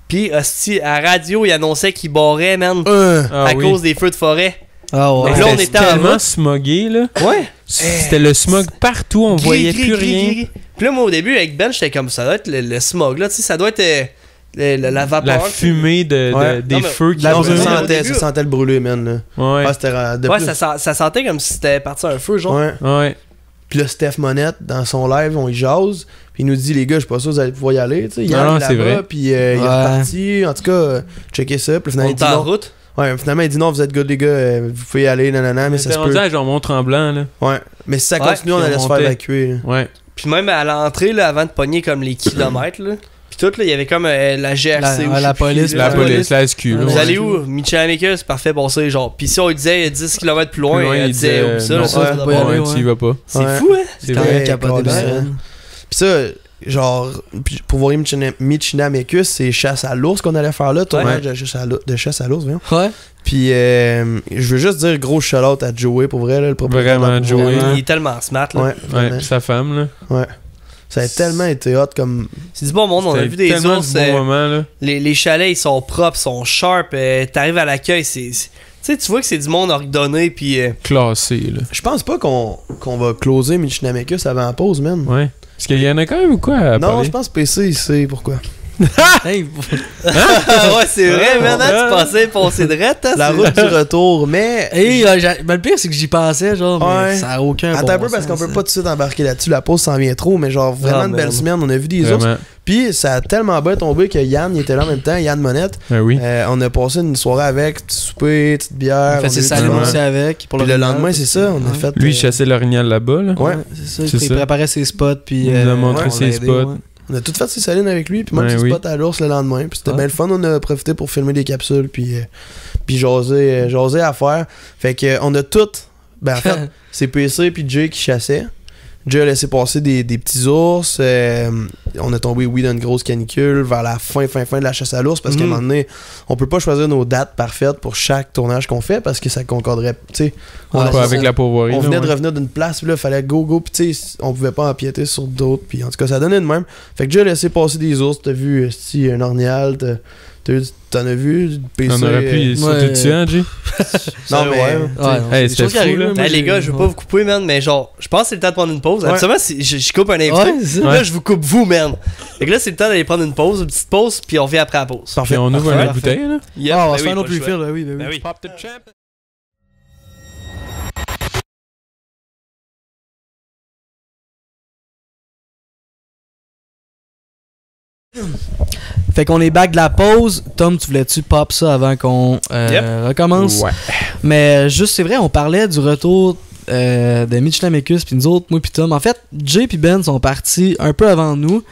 puis hostie à la radio il annonçait qu'il barrait man Ah à oui. cause des feux de forêt. Ah ouais. Mais là, on C'était était en tellement route. smogué, là. Ouais. C'était le smog partout, on voyait plus rien. Puis là moi au début avec Ben j'étais comme ça doit être le smog là, tu sais ça doit être la vapeur. La fumée Ouais. des Non, mais- feux qui Là, Non, ça mais- venaient. au sentait, début- ça sentait le brûler, man. Là. Ouais. Ah, c'était de Ouais, plus. ça sentait comme si c'était parti un feu, genre. Ouais. Ouais. Puis là, Steph Monette, dans son live, on y jase. Puis il nous dit, les gars, je suis pas sûr que vous allez pouvoir y aller. Tu sais, il Non, est c'est là-bas, vrai. puis il est Ouais. reparti. En tout cas, checkez ça. Puis On finalement, il était dit en non. route. Ouais, finalement, il dit non, vous êtes good, les gars, vous pouvez y aller, nanana, mais ça se C'était rendu peut. à genre Mont-Tremblant, là. Ouais. Mais si ça Ouais, continue, on puis on allait se faire montait. évacuer. là. Ouais. Puis même à l'entrée, là, avant de pogner comme les kilomètres, là. Puis tout, là, il y avait comme la GRC. La- ou je la sais plus police, qui, La là. police, la SQ, là. Ouais. Vous ouais. allez où? Michelamécus, parfait, passé, genre. Puis si on lui disait 10 km plus loin, Plus loin, elle il disait disait, où ça, non, là, ça, ouais, ça pas doit y pas- aller. Ouais, tu y vas pas. C'est Ouais. fou, hein? C'est Quand vrai. même capoté, Ouais. ben. Puis ça, genre, puis pour voir Michinamécus, c'est chasse à l'ours qu'on allait faire là, tournage de chasse à l'ours, voyons. Ouais. Puis je veux juste dire gros shout-out à Joey, pour vrai, là, le propriétaire. Vraiment, de la Joey. Pourvoirie. Il est tellement smart, là. Ouais, Ouais, vraiment. puis sa femme, là. Ça a tellement été hot comme. C'est du bon monde, on a vu des tellement ours. du bon moment, là. Les chalets, ils sont propres, sont sharp. T'arrives à l'accueil, tu sais, tu vois que c'est du monde ordonné, puis. Classé, là. Je pense pas qu'on va closer Michinamekus avant la pause, man. Ouais. Parce qu'il y en a quand même ou quoi à Non, parler? je pense que PC, il sait pourquoi. Hey, Ouais, c'est vrai, man, tu pensais passer de rette, hein, La route du retour, mais. hey, ben, le pire, c'est que j'y pensais, genre, mais Ouais. ça a aucun Attends bon un peu parce sens, qu'on peut ça. pas tout de suite embarquer là-dessus. La pause s'en vient trop, mais genre vraiment Ah, une belle man. semaine. On a vu des ours. Vraiment. Puis ça a tellement bien tombé que Yann il était là en même temps, Yann Monette. Ben oui. On a passé une soirée avec, petit souper, petite bière. On fait a ses eu salons vraiment- aussi avec. Pour Puis le original. lendemain, c'est ça, on a fait. Lui, il chassait l'orignal là-bas, là. Ouais. C'est ça. C'est Il ça. préparait ses spots, puis. Il nous a montré on ses l'a aidé, spots. ouais. On a tout fait ses salines avec lui, puis même Ouais, ses oui. spots à l'ours le lendemain. Puis c'était Ouais. bien le fun, on a profité pour filmer des capsules, puis jaser à faire. Fait que on a tout. Ben en fait, c'est PC puis Jay qui chassait. Jay a laissé passer des petits ours. On a tombé, oui, dans une grosse canicule vers la fin de la chasse à l'ours parce qu'à un moment donné, on peut pas choisir nos dates parfaites pour chaque tournage qu'on fait parce que ça concorderait. Tu sais, on, Ouais, Pas c'est avec ça. la pauvrerie. on là, venait de ouais. revenir d'une place, puis là, il fallait go, puis tu sais, on pouvait pas empiéter sur d'autres. Puis en tout cas, ça donnait de même. Fait que Jay a laissé passer des ours. T'as vu, si un ornial, t'en as vu, du PC. On aurait pu sauter ouais. dessus, hein, Jay? Non, mais. Ouais, non, Hey, c'est des c'était choses qui fou, arrivent, là. moi, Hey, les gars, je veux pas vous couper, man, mais genre, je pense que c'est le temps de prendre une pause. Ouais. Absolument, je coupe un invité. Ouais, c'est ça. Là, je vous coupe vous, man. Fait que là, c'est le temps d'aller prendre une pause, une petite pause, puis on revient après la pause. Parfait. Puis on ouvre Parfait. une autre bouteille, là. Yep, Ah, on va ben se oui, faire un autre pas le choix. refill, là, oui, ben oui. Ben oui. Pop the champ. Fait qu'on est back de la pause. Tom, tu voulais-tu pop ça avant qu'on recommence? Ouais. Mais juste, c'est vrai, on parlait du retour de Michinamekus, puis nous autres, moi puis Tom. En fait, Jay puis Ben sont partis un peu avant nous.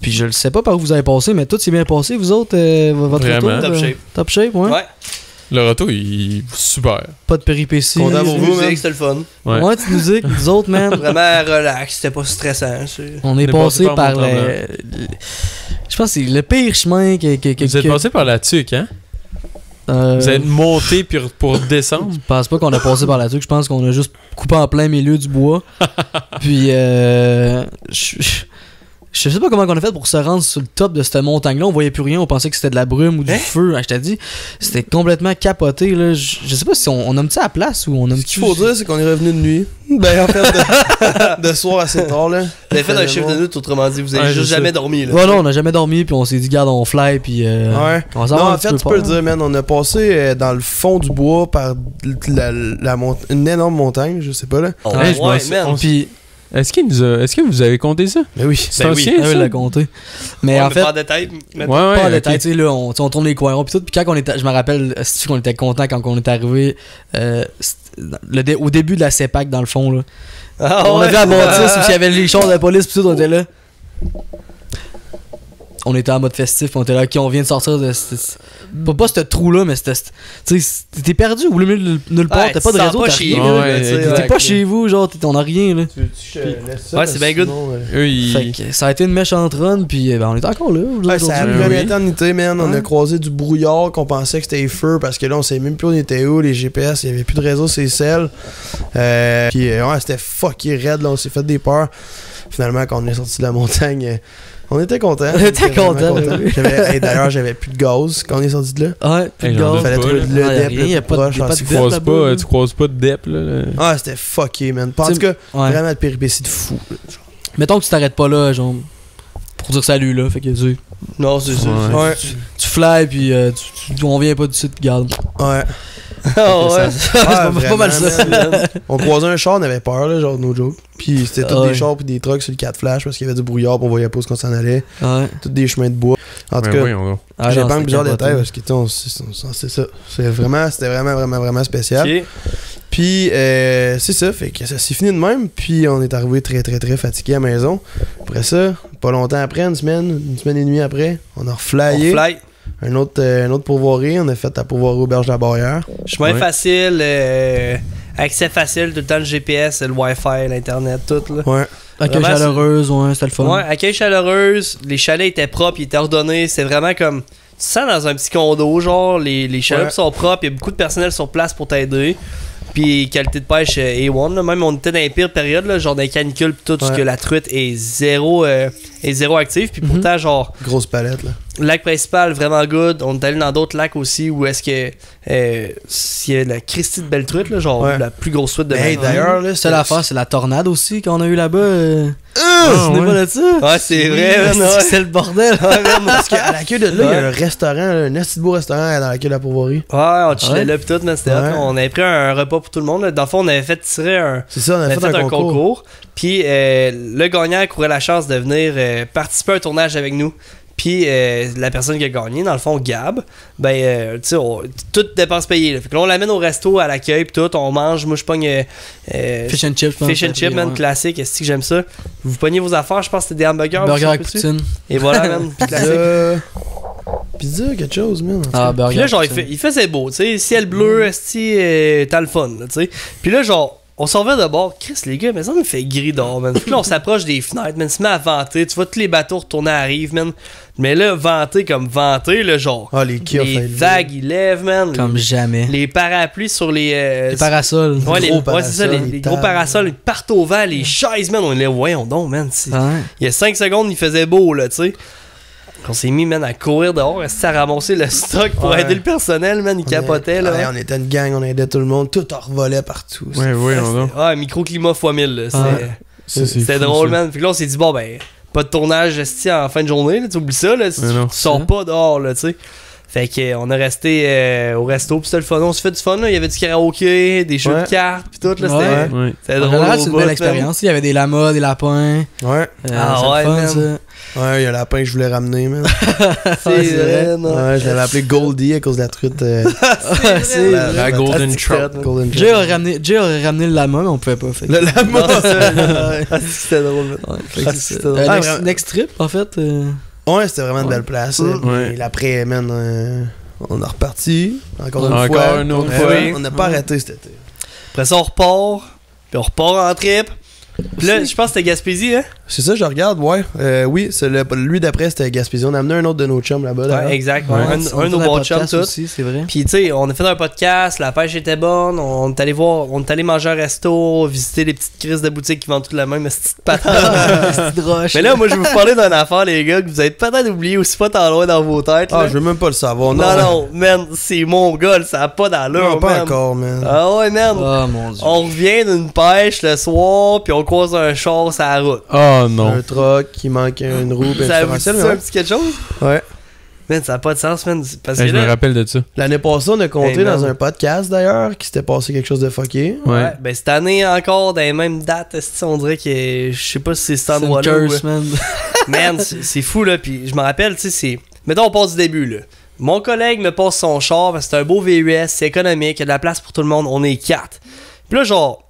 Puis je le sais pas par où vous avez passé, mais tout s'est bien passé, vous autres, votre Vraiment. retour? Top shape. Top shape, ouais. Ouais. Le retour, il super. Pas de péripéties. Content pour vous, man. Musique, c'était le fun. Ouais. Ouais, tu nous dis que nous autres, man, Vraiment relax, c'était pas stressant. on est est passé passé par par je pense que c'est le pire chemin que Vous êtes passé par la tuque, hein? Vous êtes monté pour descendre. Je pense pas qu'on a passé par la truc, je pense qu'on a juste coupé en plein milieu du bois. Puis je sais pas comment on a fait pour se rendre sur le top de cette montagne-là. On voyait plus rien, on pensait que c'était de la brume ou du feu. Je t'ai dit, c'était complètement capoté. Là. Je sais pas si on nomme ça à la place ou on nomme Ce qu'il faut dire, c'est qu'on est revenu de nuit. Ben, en fait, de soir assez tard, là. Vous avez fait un chiffre de nuit, autrement dit, vous avez Ouais, juste c'est jamais ça. dormi. Là. Ouais, non, on a jamais dormi, puis on s'est dit, garde, on fly, puis. Ouais. On va s'en Non, avoir un en petit fait, peu tu peux le peur. dire, man. On a passé dans le fond du bois par une énorme montagne, je sais pas, là. Oh, Hey, je ouais, pense- man. on- Puis, Est-ce que vous avez compté ça? Mais oui. C'est Ben un oui. chien, ah oui, ça? il l'a compté. Mais Ouais, en fait, pas en détail. mais- Ouais, ouais. pas en ok. détail, tu sais, là, on tourne les coins ronds pis tout. Puis quand on était, je me rappelle, qu'on était content quand on est arrivé au début de la CEPAC, dans le fond, là. Ah, On ouais. avait à bâtisse où il y avait les chars de la police pis tout, on était là. On était en mode festif, pis on était là, ok, on vient de sortir de pas ce trou-là, mais c'était. Tu sais, t'es perdu au milieu de nulle part, Ouais, t'as pas de tu réseau, sens pas t'as chez rien. vous, Ouais, là, tu sais, T'es ouais. pas chez vous, genre, on a rien, là. Ouais, c'est bien good. Eux, ils. Fait que ça a été une méchante run, pis ben, on est encore là. Ouais, ça a aujourd'hui. pris une oui. éternité, man. On Ouais. a croisé du brouillard qu'on pensait que c'était les feux parce que là, on savait même plus où on était où. Les GPS, il y avait plus de réseau, c'est celle. Puis, ouais, c'était fucké raide, là. On s'est fait des peurs. Finalement, quand on est sorti de la montagne, on était contents. On était vraiment contents, oui. D'ailleurs, j'avais plus de gaz quand on est sorti de là. Ouais, plus Hey, de j'en gaz. doute Fallait pas, trouver là. le Ah, y a dep rien, le y a plus pas de- proche. y a pas de Tu dep croises là-bas, pas, là. tu croises pas de dep, là. Ah, c'était fucké, man. En tout cas, Ouais. vraiment de péripéties de fou. là. Mettons que tu t'arrêtes pas là, genre, pour dire salut, là. Fait que tu Non, c'est ça. Ouais. Ouais. fly, puis on vient pas du site, garde. Ouais. Ah, ouais. C'est pas mal ça. vraiment, man. On croisait un char, on avait peur, là, genre no joke. Puis c'était tous Ouais. des chars puis des trucks sur le 4 flash parce qu'il y avait du brouillard, puis on voyait pas où qu'on s'en allait. Ouais. Tous des chemins de bois. En tout Ben cas, voyons donc. Ah, j'ai non, pas c'était plusieurs capoté. détails parce que tu sais, c'est ça. C'était vraiment spécial. Ok. Puis c'est ça, fait que ça s'est fini de même. Puis on est arrivé très fatigué à la maison. Après ça, pas longtemps après, une semaine et demie après, on a On reflyé. fly. Un autre pourvoirie. On a fait la pourvoirie Auberge de la Barrière. Chemin Ouais. facile, accès facile, tout le temps le GPS, le Wi-Fi, l'Internet, tout. Là. Ouais. Accueil Vraiment, chaleureuse, ouais, c'était le fun. Ouais, accueil chaleureuse, les chalets étaient propres, ils étaient ordonnés, c'est vraiment comme. Tu te sens dans un petit condo, genre, les chalets Ouais. sont propres, il y a beaucoup de personnel sur place pour t'aider. Puis qualité de pêche A1, là. Même on était dans les pires périodes, là, genre dans les canicules pis tout, parce que la truite est zéro active. Puis pourtant, genre. Grosse palette, là. Lac principal, vraiment good. On est allé dans d'autres lacs aussi où est-ce que. S'il y a la Christie de belle truite, là, genre la plus grosse truite de Hey, ma vie. d'ailleurs, là, C'est l'affaire, c'est la tornade aussi qu'on a eu là-bas. c'est pas de ça? Ouais, c'est vrai, man, ouais. C'est le bordel. Ouais, man, parce qu'à la queue de là, il y a un restaurant, là, un assez beau restaurant dans la queue de la Pourvoirie. Ouais, on chillait Ouais. là pis tout, man, c'était hot, Ouais. là. On avait pris un repas pour tout le monde. Là. Dans le fond, on avait fait tirer un. C'est ça, on On a avait fait un concours. Puis le gagnant courait la chance de venir participer à un tournage avec nous. Puis la personne qui a gagné, dans le fond, Gab, ben, tu sais, toute dépense payée. Là. Fait que là, on l'amène au resto, à l'accueil, pis tout, on mange. Moi, je pogne Fish and chips. fish and chips, man, classique. Est-ce que j'aime ça? Vous pognez vos affaires, je pense que c'était des hamburgers. Burger vous avec savez-tu? poutine. Et voilà, man. classique. Pizza, quelque chose, man. Ah, burger. Puis là, genre, poutine. il faisait beau, tu sais, ciel bleu, esti, t'as le fun, là, tu sais. Puis là, genre, on s'en va de bord. Chris, les gars, mais ça me fait gris dehors, man. Puis là, on s'approche des fenêtres, man, se met à vanter. Tu vois, tous les bateaux retourner à la rive, man. Mais là, vanter comme vanter, là, genre. Ah, les kiosques. Les vagues, ils lèvent, man. Comme jamais. Les parapluies sur les. Les parasols. Ouais, gros ouais, c'est ça, parasols, les les gros tables. parasols, ils partent au vent, les chaises, man. On est là, voyons donc, man. Ouais. Il y a 5 secondes, il faisait beau, là, tu sais. On s'est mis, man, à courir dehors, à ramasser le stock pour Ouais. aider le personnel, man. Ils capotaient, là. Ouais, on était une gang, on aidait tout le monde, tout en revolait partout. Ouais, oui, on a. Ouais, microclimat x 1000, là. Ouais. C'était fou, drôle, ça. man. Puis là, on s'est dit, bon, ben, pas de tournage esti, en fin de journée, là, tu oublies ça, là. Tu Mais non. tu sors pas dehors, là, tu sais. Fait que on a resté au resto, pis c'était le fun. On s'est fait du fun, là. Il y avait du karaoké, des jeux Ouais. de cartes, pis tout, là. C'était Ouais. Ouais. c'était En drôle. général, au c'est une bout, belle man. expérience. Il y avait des lamas, des lapins. Ouais, Ah c'est le ouais, fun, man. ça. ouais, il y a un lapin que je voulais ramener, man. C'est Ouais, c'est vrai, non. Ouais, je l'avais appelé Goldie à cause de la truite. C'est la- La Golden Trout. Golden Jay aurait ramené le lama, mais on pouvait pas. Fait que- Le lama. Non, c'est ça. Ah, c'était drôle, man. Ouais, fait que Ah, c'est c'était ça. drôle. Ah, Next, vraiment. next trip, en fait. Ouais, c'était vraiment une belle place. Ouais. Et l'après, man, on a reparti. Encore une Encore fois. une autre Ouais, fois. On n'a pas arrêté cet été. Après ça, on repart. Puis on repart en trip. Puis là, je pense que c'était Gaspésie, hein? C'est ça, je regarde, ouais. Oui, c'est lui d'après, c'était Gaspésie. On a amené un autre de nos chums là-bas. d'ailleurs. Ouais, exact. Ouais, un on de fait nos un bons chums, podcast tout. aussi, c'est vrai. Puis tu sais, on a fait un podcast, la pêche était bonne, on est allé voir, on est allé manger un resto, visiter les petites crises de boutiques qui vendent toutes la même petite patate. Petite roche. Mais là, moi je vais vous parler d'une affaire, les gars, que vous avez peut-être oublié aussi pas tant loin dans vos têtes. Ah, là. je veux même pas le savoir. non, man, c'est mon gars, ça a pas d'allure, Non, pas man. encore, man. Ah ouais, man. Oh mon dieu. On revient d'une pêche le soir, puis on croise un char sur la route. Oh non. Un truck qui manque une roue. puis un Ça vous dit différentiel, ça un mais petit quelque chose? ouais. Man, ça a pas de sens, man. Parce que Je me là, rappelle de ça. L'année passée, on a compté Hey, dans man. un podcast d'ailleurs qui s'était passé quelque chose de fucké. ouais, ben cette année encore, dans les mêmes dates, esti, on dirait que je sais pas si c'est cet C'est une endroit-là. ou- curse, man. Man, c'est fou là, puis je me rappelle, tu sais, c'est. Mettons, on passe du début là. Mon collègue me passe son char, parce que c'est un beau VUS, c'est économique, il y a de la place pour tout le monde, on est 4. Puis là, genre,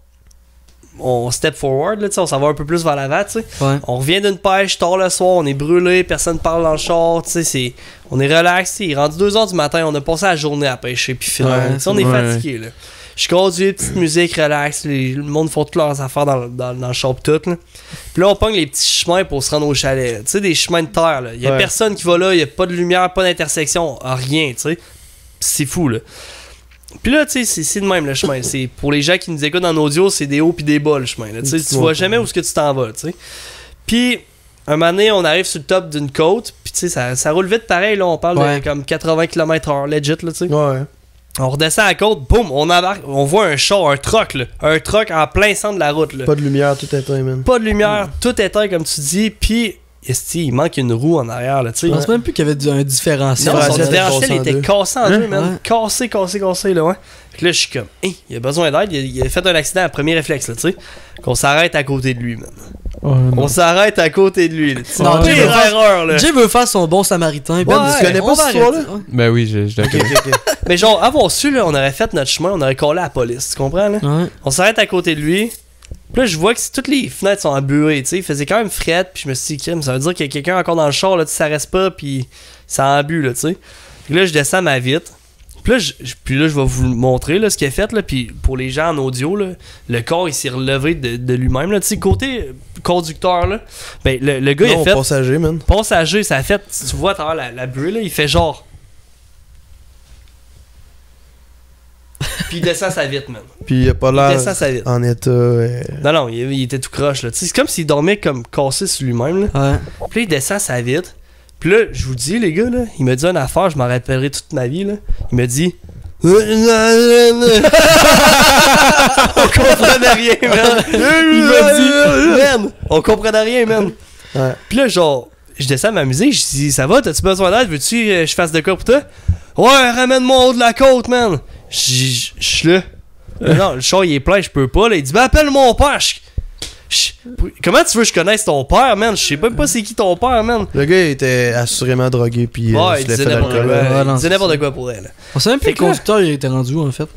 on step forward, là, tu sais, on s'en va un peu plus vers l'avant, tu sais. Ouais. On revient d'une pêche tard le soir, on est brûlé, personne parle dans le char, tu sais, on est relax, tu sais, il est rendu 2h du matin, on a passé la journée à pêcher, puis finalement, Ouais, tu sais, on est ouais. fatigué là. Je conduis, petite musique, relax, le monde font toutes leurs affaires dans le shop tout. Là. Puis là, on pogne les petits chemins pour se rendre au chalet. Tu sais, des chemins de terre. Il y a Ouais. personne qui va là, il n'y a pas de lumière, pas d'intersection, rien, tu sais. C'est fou, là. Puis là, tu sais, c'est de même le chemin. C'est pour les gens qui nous écoutent en audio, c'est des hauts puis des bas le chemin. Là. Tu sais, Une petite tu vois montée. jamais où est-ce que tu t'en vas, tu sais. Puis, un moment donné, on arrive sur le top d'une côte, puis tu sais, ça roule vite pareil, là, on parle Ouais. de comme 80 km/h, legit, là, tu sais. Ouais. On redescend à la côte, boum, on embarque, on voit un char, un truck, là. Un truck en plein centre de la route, là. Pas de lumière, tout éteint, man. Pas de lumière, tout éteint, comme tu dis, puis esti, il manque une roue en arrière, là, tu sais. Je pense même plus qu'il y avait un différentiel. Non, son différentiel différentiel était était cassé en cassé en deux, Hein? man. Cassé, là, ouais. Fait que là, je suis comme, hey, il a besoin d'aide, il a fait un accident à premier réflexe, là, tu sais. Qu'on s'arrête à côté de lui, man. Oh non. On s'arrête à côté de lui, là. Non, Pire Jay veut faire- erreur, là. Jay veut faire son bon samaritain. Ben, tu connais pas on va cette histoire-là? arrêter. Ouais. Ben oui, je l'avais. Mais genre, avoir su, là, on aurait fait notre chemin, on aurait collé à la police, tu comprends, là? Ouais. On s'arrête à côté de lui. Puis là, je vois que toutes les fenêtres sont embuées, tu sais. Il faisait quand même fret, puis je me suis dit, crime, ça veut dire qu'il y a quelqu'un encore dans le char, là, tu sais, ça reste pas, puis ça embue, là, tu sais. Puis là, je descends ma vitre. Puis là, je vais vous montrer, là, ce qu'il a fait, là. Puis pour les gens en audio, là, le corps, il s'est relevé de lui-même, là. Tu sais, côté conducteur, là, ben, le gars, il Non, a fait. passager, man. Passager, ça a fait, tu vois à travers la buée, là, il fait genre. Puis il descend sa vitre, man. Puis il a pas Il l'air descend sa vitre. en état. Non, il était tout croche, là. Tu sais, c'est comme s'il dormait comme cassé sur lui-même, là. Ouais. Puis là, il descend sa vitre. Puis là, je vous dis, les gars, là, il m'a dit une affaire, je m'en rappellerai toute ma vie, là. Il m'a dit... On comprenait rien, man. Il m'a dit, man, on comprenait rien, man. Ouais. Puis là, genre, je descends m'amuser, je dis, ça va, t'as-tu besoin d'aide? Veux-tu que je fasse de quoi pour toi? Ouais, ramène-moi en haut de la côte, man. Je suis là. Non, le char, il est plein, je peux pas, là. Il dit, ben, appelle mon père. Comment tu veux que je connaisse ton père, man? Je sais même pas c'est qui ton père, man. Le gars il était assurément drogué, puis Ouais, il se l'a disait fait n'importe d'alcool. quoi. Ouais, Il non, disait c'est n'importe ça. quoi pour elle. On sait même plus Fait le que là- conducteur il était rendu où en fait.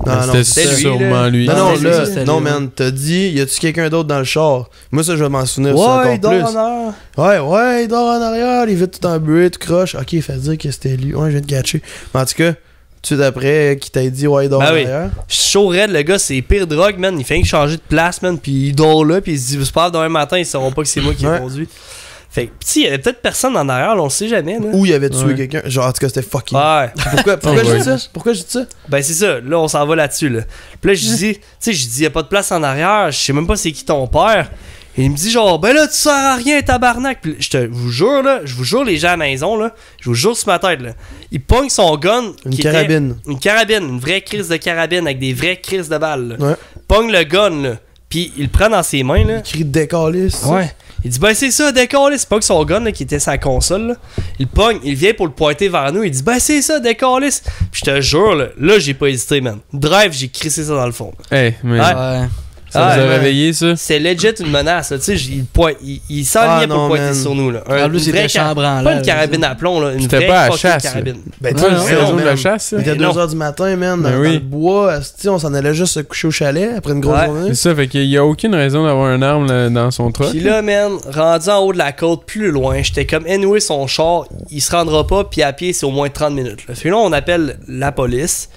Non, C'était c'était lui, sûrement là. lui. Non, non, c'était là, lui, c'était non, lui, man, t'as dit, y a-tu quelqu'un d'autre dans le char? Moi, ça, je vais m'en souvenir, c'est Ouais, encore il dort plus. en arrière. Ouais, il dort en arrière, il vite tout embué, tout croche. Ok, il fait dire que c'était lui. Ouais, je viens de gâcher. Mais en tout cas, tout de suite après, qui t'a dit, ouais, il dort Ben en oui. arrière. Je suis chaud raide, le gars, c'est pire drogue, man. Il fait que changer de place, man. Puis il dort là, puis il se dit, c'est pas grave, demain matin, ils sauront pas que c'est moi qui ai Ouais. conduit. Fait que, pis il y avait peut-être personne en arrière, là, on le sait jamais, là. Ou il avait tué Ouais. quelqu'un. Genre, en tout cas, c'était fucking. Ouais. Pourquoi Ouais. je dis ça? Pourquoi je dis ça? Ben c'est ça, là on s'en va là-dessus là. Puis là je dis, tu sais, je dis y a pas de place en arrière, je sais même pas c'est qui ton père. Et il me dit genre ben là tu sers à rien tabarnak. Puis vous jure là, je vous jure les gens à la maison là, je vous jure sur ma tête là. Il pogne son gun Une qui carabine. était une carabine, une vraie crise de carabine avec des vraies crises de balles. Là. Ouais. Pogne le gun là, puis il le prend dans ses mains là. Il crie de décaliste. Ouais. Il dit ben c'est ça, décoller, c'est pas que son gun là, qui était sa console là. Il pogne, il vient pour le pointer vers nous, il dit ben c'est ça, décoller. Puis je te jure là j'ai pas hésité man. Drive, j'ai crissé ça dans le fond. Hey, mais Ouais. Ouais. ça vous a ouais. réveillé, ça? C'est legit une menace, là, tu sais, il s'enlignait Ah, pour non, pointer man. sur nous là. En plus, une vraie c'était chambranlant. pas une carabine à plomb là, une C'était vraie pas à fucking chasse, là. carabine. Ben, Ouais, tu non, sais, C'est la zone de man. la chasse, ça? Il était Mais non. 2h du matin, man, Ben dans oui. le bois. asti, on s'en allait juste se coucher au chalet après une grosse Ouais. journée. C'est ça, fait qu'il y a aucune raison d'avoir une arme là, dans son truck. Puis là, man, rendu en haut de la côte, plus loin, j'étais comme, anyway, son char, il se rendra pas, puis à pied, c'est au moins 30 minutes. Là. Fait que là, on appelle la police.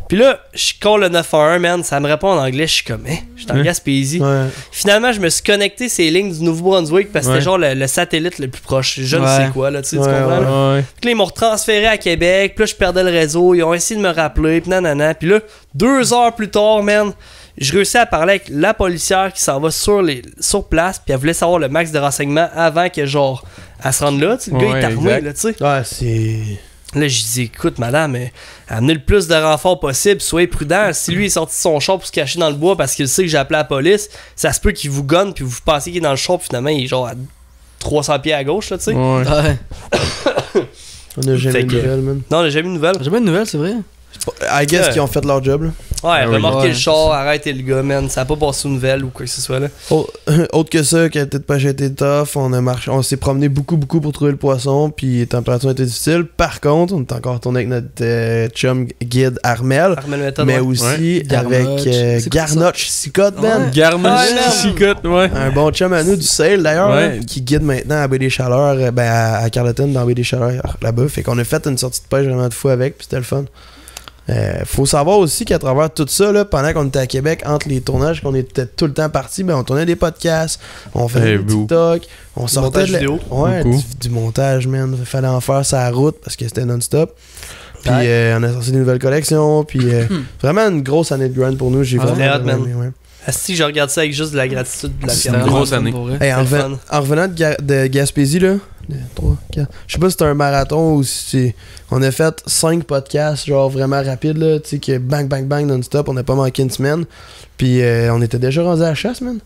Puis là, je call le 911, man, ça me répond en anglais, je suis comme, je suis en Hein? Gaspésie. Ouais. Finalement, je me suis connecté ces lignes du Nouveau-Brunswick parce que Ouais. c'était genre le satellite le plus proche. Je ne Ouais. sais quoi, là, tu sais, tu Ouais, comprends? là? Ouais. Puis là, ils m'ont retransféré à Québec. Puis là, je perdais le réseau. Ils ont essayé de me rappeler. Puis nanana. Puis là, 2 heures plus tard, man, je réussis à parler avec la policière qui s'en va sur place. Puis elle voulait savoir le max de renseignements avant que, genre, elle se rende là. Tu sais, le gars, il Ouais, est armé, exact. là, tu sais. Ouais, c'est. Là, je dis, écoute, madame, amenez le plus de renforts possible. Soyez prudent. Si lui est sorti de son char pour se cacher dans le bois parce qu'il sait que j'ai appelé la police, ça se peut qu'il vous gonne. Puis vous pensez qu'il est dans le char. Puis finalement, il est genre à 300 pieds à gauche, là, tu sais. Ouais. Ouais. On a jamais Fait eu de que- nouvelles, man. Non, on n'a jamais eu de nouvelles. J'ai pas une nouvelle, c'est vrai. I guess Ouais. qu'ils ont fait leur job, là. Ouais, Ah oui. remorquez Ouais, le char, arrêtez le gars, man. Ça a pas passé une nouvelle ou quoi que ce soit, là. Autre que ça, qui a peut-être pas été tough, on s'est promené beaucoup pour trouver le poisson, puis les températures étaient difficiles. Par contre, on est encore retourné avec notre chum guide Armel, Armel Méthode, mais ouais. aussi Garnoch. avec C'est quoi Garnoch Sicotte, man. Ouais. Garnoch, Ouais, man. chicotte, ouais. Un bon chum à nous du Sale d'ailleurs, Ouais. là, qui guide maintenant à Baie des Chaleurs, à Carleton dans Baie des Chaleurs là-bas. Fait qu'on a fait une sortie de pêche vraiment de fou avec, puis c'était le fun. Faut savoir aussi qu'à travers tout ça, là, pendant qu'on était à Québec, entre les tournages, qu'on était tout le temps partis, ben, on tournait des podcasts, on faisait des bouh. TikTok, on sortait montage de la- vidéo. Ouais, Beaucoup. du montage, man. Il fallait en faire sur la route parce que c'était non-stop. Puis Ouais. on a sorti des nouvelles collections, puis vraiment une grosse année de grind pour nous. J'ai Ah, vraiment c'était hot, man. aimé, ouais. Si je regarde ça avec juste de la gratitude, de la C'est fierté. une grosse année. Pour vrai. Hey, en, C'était reven- le en revenant de Gaspésie, là, 3, 4, je sais pas si c'était un marathon ou si c'est. On a fait 5 podcasts, genre vraiment rapides, là, tu sais, que bang, bang, bang non-stop, on n'a pas manqué une semaine. Puis on était déjà rendu à la chasse, man.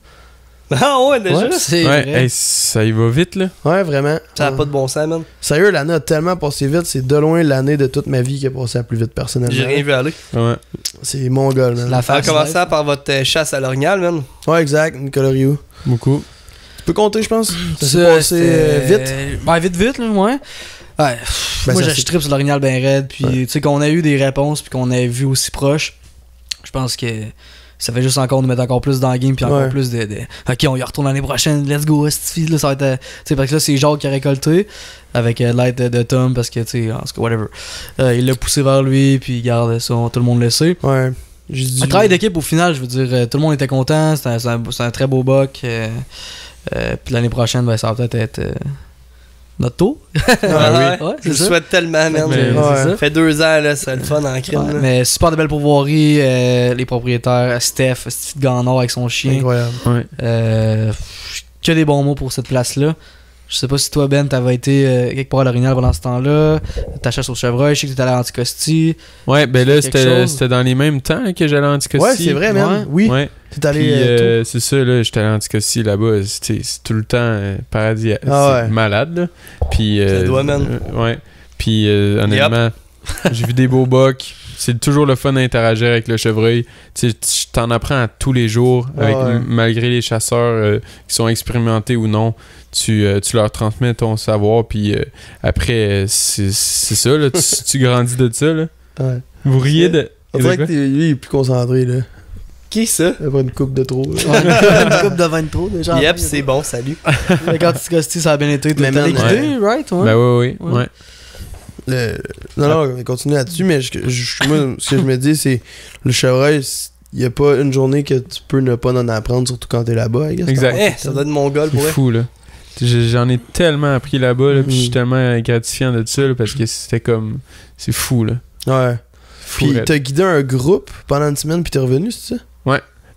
Ah ouais, déjà? Ouais. C'est Ouais, vrai. hey, ça y va vite, là. Ouais, vraiment. Ça a pas de bon sens, man. Sérieux, l'année a tellement passé vite, c'est de loin l'année de toute ma vie qui a passé la plus vite personnellement. J'ai rien vu aller. Ouais. C'est mon goal, man. La En face commençant par votre chasse à l'orignal, man. Ouais, exact, Nicolas Rioux. Beaucoup. Tu peux compter, je pense. Ça s'est Ça, passé vite. Ouais, vite, là, ouais. Ouais. Ben, Moi, ça, je c'est- tripe sur l'orignal ben raide, puis tu sais, qu'on a eu des réponses, puis qu'on a vu aussi proche. Je pense que ça fait juste encore nous mettre encore plus dans le game, puis encore Ouais. plus de. Ok, on y retourne l'année prochaine, let's go, esti, là, ça va être. Tu sais, parce que là, c'est Jacques qui a récolté, avec l'aide de Tom, parce que, tu sais, en tout cas, whatever. Il l'a poussé vers lui, puis garde ça, tout le monde le sait. Ouais. J'ai dit. Un travail d'équipe au final, je veux dire, tout le monde était content, c'était un très beau buck. Puis l'année prochaine, ben, ça va peut-être être notre tour. Ouais, Ouais, je c'est le ça. souhaite tellement, merde. Mais- C'est Ouais. ça. Ça fait 2 ans, là, c'est le fun en crime. Ouais, là. mais super de belles pourvoiries, les propriétaires, Steph, Steve Ganor avec son chien. Incroyable. Euh, que des bons mots pour cette place-là. Je sais pas si toi, Ben, t'avais été quelque part à l'Orignal pendant ce temps-là. Ta chasse au chevreuil, je sais que t'étais allé à Anticosti. Ouais, ben là, Quelque chose. c'était dans les mêmes temps là, que j'allais à Anticosti. Ouais, c'est vrai, man. Ouais. Oui. Ouais. T'es allé. Puis, c'est ça, là, j'étais allé à Anticosti là-bas. C'est tout le temps paradis. Ah c'est ouais. malade, là. Puis. Ça doit, man. Ouais. Puis, honnêtement, j'ai vu des beaux bocs. C'est toujours le fun d'interagir avec le chevreuil. Tu sais, t'en apprends à tous les jours, avec, ouais. malgré les chasseurs qui sont expérimentés ou non. Tu leur transmets ton savoir, puis après, c'est ça, là, tu grandis de ça. Là. Ouais. Vous riez de. On dirait que lui, il est plus concentré, là. Qui ça? Après une coupe de trop. là. Une coupe de 23 déjà. Yep, c'est bon, salut. Avec Anticosti, ça a bien été. Mais T'as man, guidé, right? Ouais. Ben oui. Ouais. Ouais. Non, on continue là-dessus, mais moi, ce que je me dis, c'est le chevreuil, il n'y a pas une journée que tu peux ne pas en apprendre, surtout quand t'es là-bas. I guess. Exact. Eh, ça doit être mon goal C'est pour vrai. fou, là. J'en ai tellement appris là-bas, là, puis je suis Mhm. tellement gratifiant de ça, là, parce que c'était comme. C'est fou, là. Ouais. Fou, Puis raide. t'as guidé un groupe pendant une semaine, puis t'es revenu, c'est ça?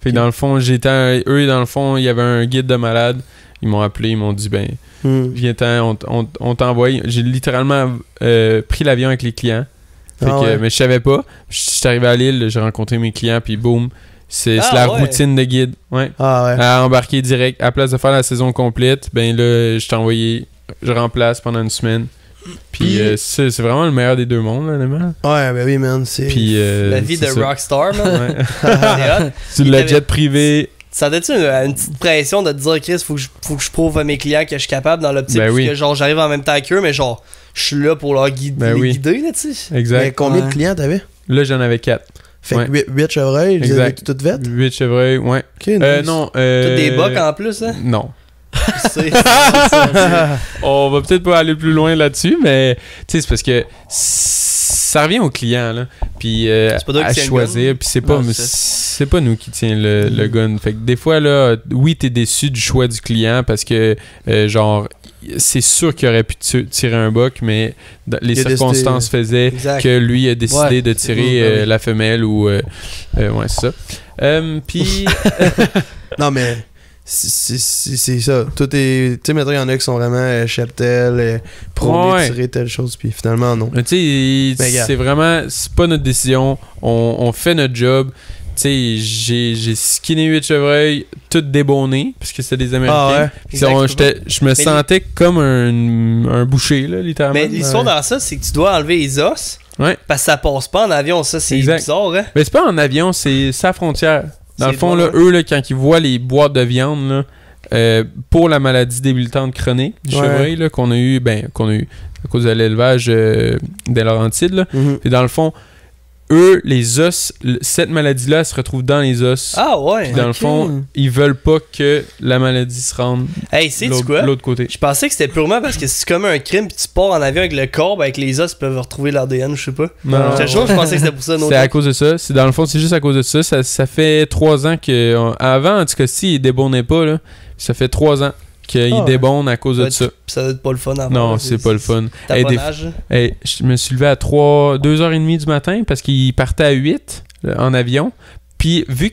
Fait que dans le fond, eux, dans le fond, il y avait un guide de malade. Ils m'ont appelé, ils m'ont dit, ben, viens-t'en, on t'envoie. J'ai littéralement pris l'avion avec les clients. Fait Ah que, ouais. mais je savais pas. Je suis arrivé à Lille, j'ai rencontré mes clients, puis boum. C'est Ah la ouais. routine de guide. Ouais. Ah ouais. À embarquer direct. À la place de faire la saison complète, ben là, je t'ai envoyé, je remplace pendant une semaine. Puis c'est vraiment le meilleur des deux mondes, là, honnêtement. Ouais, ben oui, man. C'est. Puis La vie de c'est ça. rockstar, man. Ouais. C'est hot. Sur Il le t'avait- jet privé. Ça donne-tu une petite pression de te dire, Chris, faut que je prouve à mes clients que je suis capable dans l'optique, Ben parce oui. que genre j'arrive en même temps qu'eux, mais genre je suis là pour leur guider, Ben les oui. guider, là, tu sais. Exact. Mais combien Ouais. de clients t'avais? Là, j'en avais 4. Fait Ouais. que 8 chevreuils, vous avez Exact. toutes faites? 8 chevreuils, ouais. Ok, nice. Non. T'as des bocs en plus, hein? Non. C'est- On va peut-être pas aller plus loin là-dessus, mais tu sais, c'est parce que ça revient au client, là. Puis pas toi qui à tiens le choisir, puis c'est pas, Non, mais c'est- c'est pas nous qui tient le gun. Fait que des fois, là, oui, t'es déçu du choix du client parce que, genre, c'est sûr qu'il aurait pu tirer un boc, mais les Il a circonstances faisaient Exact. que lui a décidé Ouais. de tirer Ben oui. la femelle ou. ouais, c'est ça. Puis. Non, mais c'est ça. Tout est. Tu sais, maintenant, il y en a qui sont vraiment cheptel, pro Ouais. tirer telle chose, puis finalement, non. Tu sais, Ben, gars. c'est vraiment, c'est pas notre décision. On fait notre job. Tu sais, j'ai skinné 8 chevreuils, toutes débonnées, parce que c'était des Américains. Ah ouais. Puis Exactement. je me sentais comme un boucher, là, littéralement. Mais l'histoire Ouais. dans ça, c'est que tu dois enlever les os, Ouais. parce que ça passe pas en avion, ça c'est Exact. bizarre, hein? Mais c'est pas en avion, c'est sa frontière. Dans C'est le fond, bon, là, hein? eux, là, quand ils voient les boîtes de viande, là, pour la maladie débilitante chronique du Ouais. chevreuil, là, qu'on a eu à cause de l'élevage des Laurentides, là. Mhm. Et dans le fond, eux, les os, cette maladie-là, elle se retrouve dans les os. Ah ouais. Puis dans le fond, ils veulent pas que la maladie se rende Hey, sais-tu l'autre quoi? l'autre côté. Je pensais que c'était purement parce que si tu commets un crime puis tu pars en avion avec le corps, ben avec les os, ils peuvent retrouver l'ADN, je sais pas. Non, Je te jure, je pensais que c'était pour ça. c'est à cause de ça. C'est dans le fond, c'est juste à cause de ça. Ça fait 3 ans que avant, en tout cas, si il débonnait pas là, ça fait 3 ans qu'il Ah ouais. débonne à cause de Ouais, ça. Ça doit être pas le fun à voir. Non, c'est pas le fun. Hey, des- Taponnage. hey, je me suis levé à 2h30 du matin parce qu'ils partaient à 8 en avion. Puis vu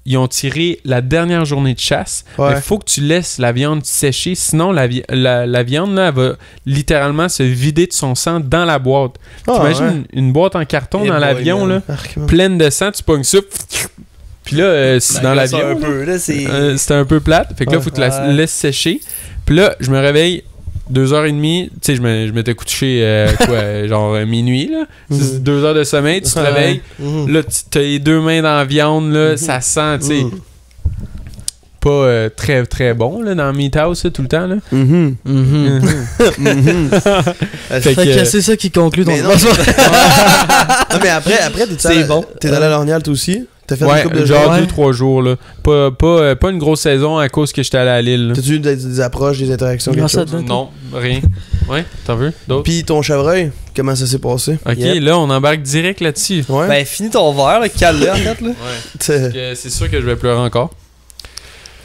ils ont tiré la dernière journée de chasse, Ouais. il faut que tu laisses la viande sécher, sinon la viande là, elle va littéralement se vider de son sang dans la boîte. Ah, T'imagines ouais. une boîte en carton Eh dans boy, l'avion, man. là, Arc, man. pleine de sang, tu pognes ça, puis là, c'est dans Ben, ça, l'avion. un peu, là, c'est. C'était un peu plate. Fait que là, Ouais. faut que tu la Ouais. laisses sécher. Puis là, je me réveille 2h30. Tu sais, je m'étais couché, genre minuit, là. Mhm. 2 heures de sommeil, tu te Ouais. réveilles. Mhm. Là, t'as les 2 mains dans la viande, là. Mhm. Ça sent, tu sais, Mhm. pas très, très bon, là, dans le meat house, là, tout le temps, là. Mhm. Mhm. Mhm. Fait Fait que que- c'est ça qui conclut ton Mais non, Ah, mais après C'est bon. T'es allé à l'Ornial, toi aussi? T'as fait une Ouais, couple de genre jours? Ouais. 2-3 jours, là. Pas une grosse saison à cause que j'étais allé à Lille, là. T'as-tu eu des approches, des interactions, Non, quelque ça chose? doit- Non, rien. Ouais, t'en veux? D'autres? Puis ton chevreuil, comment ça s'est passé? Ok, Yep. là, on embarque direct là-dessus. Ouais? Ben, finis ton verre, là, cale-le, en fait, là. T'es- C'est sûr que je vais pleurer encore.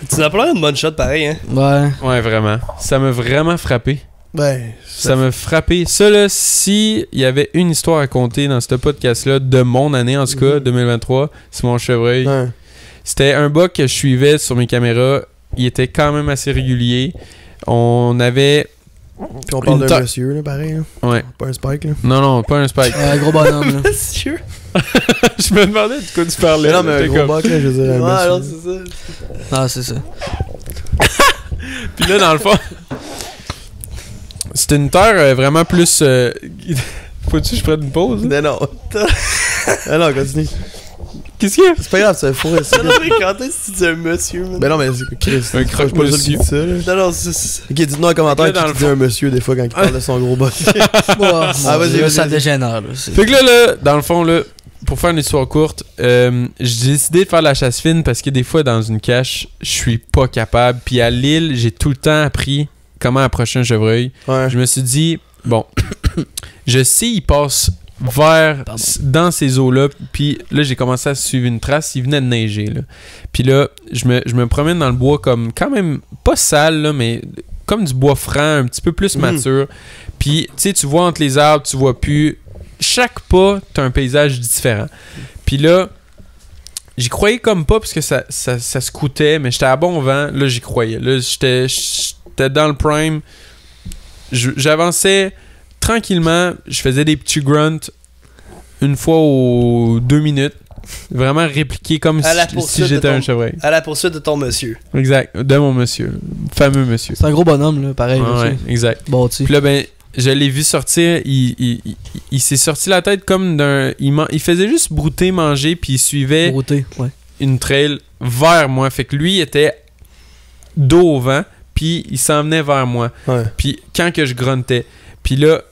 Tu n'as pas l'air d'une bonne shot, pareil, hein. Ouais. Ouais, vraiment. Ça m'a vraiment frappé. Ben, Ça m'a frappé. Ça, là, si il y avait une histoire à compter dans ce podcast-là, de mon année, en tout cas, 2023, c'est mon chevreuil. Ouais. C'était un bug que je suivais sur mes caméras. Il était quand même assez régulier. On avait... Puis on parle Une d'un monsieur, là, pareil. Là. Ouais. Pas un spike, là. Non, pas un spike. Gros bonhomme, là. Monsieur. Je me demandais de quoi tu parlais. Mais non, mais un J'étais gros comme- buck, là, je veux dire, un Ouais, alors monsieur. c'est ça. Ah, c'est ça. Puis là, dans le fond... C'était une terre vraiment plus... Faut-tu que je prenne une pause? Mais non. Ah non, continue. Qu'est-ce qu'il y a? C'est pas grave, c'est faux. Non, mais quand est-ce que tu dis un monsieur, man? Ben non, mais c'est Chris. Un c'est pas le seul qui dit ça, là. Non, non, c'est... Ok, dites-nous en commentaire Fait que là, dans qui dit un monsieur des fois quand il parle de son gros buck. Ah, vas-y, vas-y, ça vas-y. dégénère, là. c'est- Fait que là, dans le fond, là, pour faire une histoire courte, j'ai décidé de faire la chasse fine parce que des fois, dans une cache, je suis pas capable. Puis à Lille, j'ai tout le temps appris comment approcher un chevreuil. Ouais. Je me suis dit, bon, je sais, il passe vers dans ces eaux-là. Puis là, j'ai commencé à suivre une trace. Il venait de neiger, là. Puis là, je me promène dans le bois comme quand même pas sale, là, mais comme du bois franc, un petit peu plus mature. Puis, tu sais, tu vois entre les arbres, tu vois plus. Chaque pas, t'as un paysage différent. Puis là, j'y croyais comme pas parce que ça scoutait, mais j'étais à bon vent. Là, j'y croyais. Là, j'étais dans le prime. J'avançais tranquillement. Je faisais des petits grunts une fois aux 2 minutes. Vraiment répliqué comme À la si poursuite j'étais de ton- un chevreuil. À la poursuite de ton monsieur. Exact. De mon monsieur. Fameux monsieur. C'est un gros bonhomme, là, pareil. Ouais, aussi. ouais, exact. Bon, tu sais. Puis là, ben, je l'ai vu sortir. Il s'est sorti la tête comme d'un. Il faisait juste brouter, manger, puis il suivait Brouté, ouais. une trail vers moi. Fait que lui, il était dos au vent, puis il s'en venait vers moi. Ouais. Puis quand que je gruntais, puis là,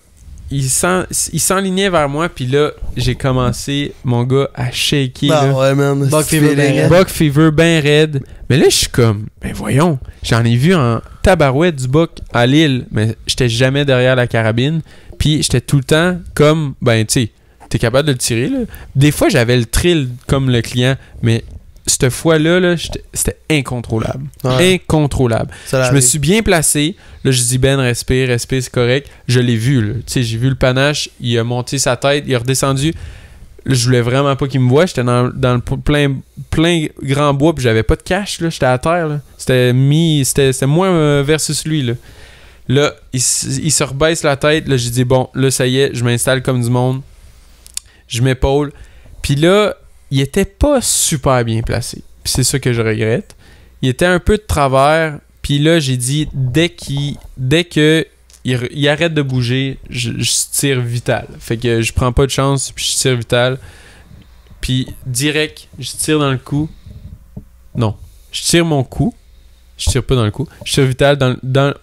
il s'enlignait vers moi, puis là, j'ai commencé, mon gars, à shaker. Bah là. ouais, man. Buck c'est fever, feeling, ben hein. Buck fever ben raide. Mais là, je suis comme, ben voyons, j'en ai vu en tabarouette du buck à Lille, mais j'étais jamais derrière la carabine. Puis j'étais tout le temps comme, ben tu sais, t'es capable de le tirer, là. Des fois, j'avais le thrill comme le client, mais cette fois-là, là, c'était incontrôlable. Ouais. Incontrôlable. Ça Je me l'arrive. suis bien placé. Là, je dis, Ben, respire, c'est correct. Je l'ai vu, là. Tu sais, j'ai vu le panache. Il a monté sa tête. Il est redescendu. Là, je voulais vraiment pas qu'il me voie. J'étais dans le plein grand bois. Puis j'avais pas de cache, là. J'étais à terre, là. C'était moi versus lui, là. Là, il se rebaisse la tête. Là, j'ai dit, bon, là, ça y est, je m'installe comme du monde. Je m'épaule. Puis là, il était pas super bien placé. Puis c'est ça que je regrette. Il était un peu de travers. Puis là, j'ai dit, dès que il arrête de bouger, je tire vital. Fait que je prends pas de chance, puis je tire vital. Puis direct, je tire dans le cou. Non, je tire mon cou. Je tire pas dans le cou. Je tire vital dans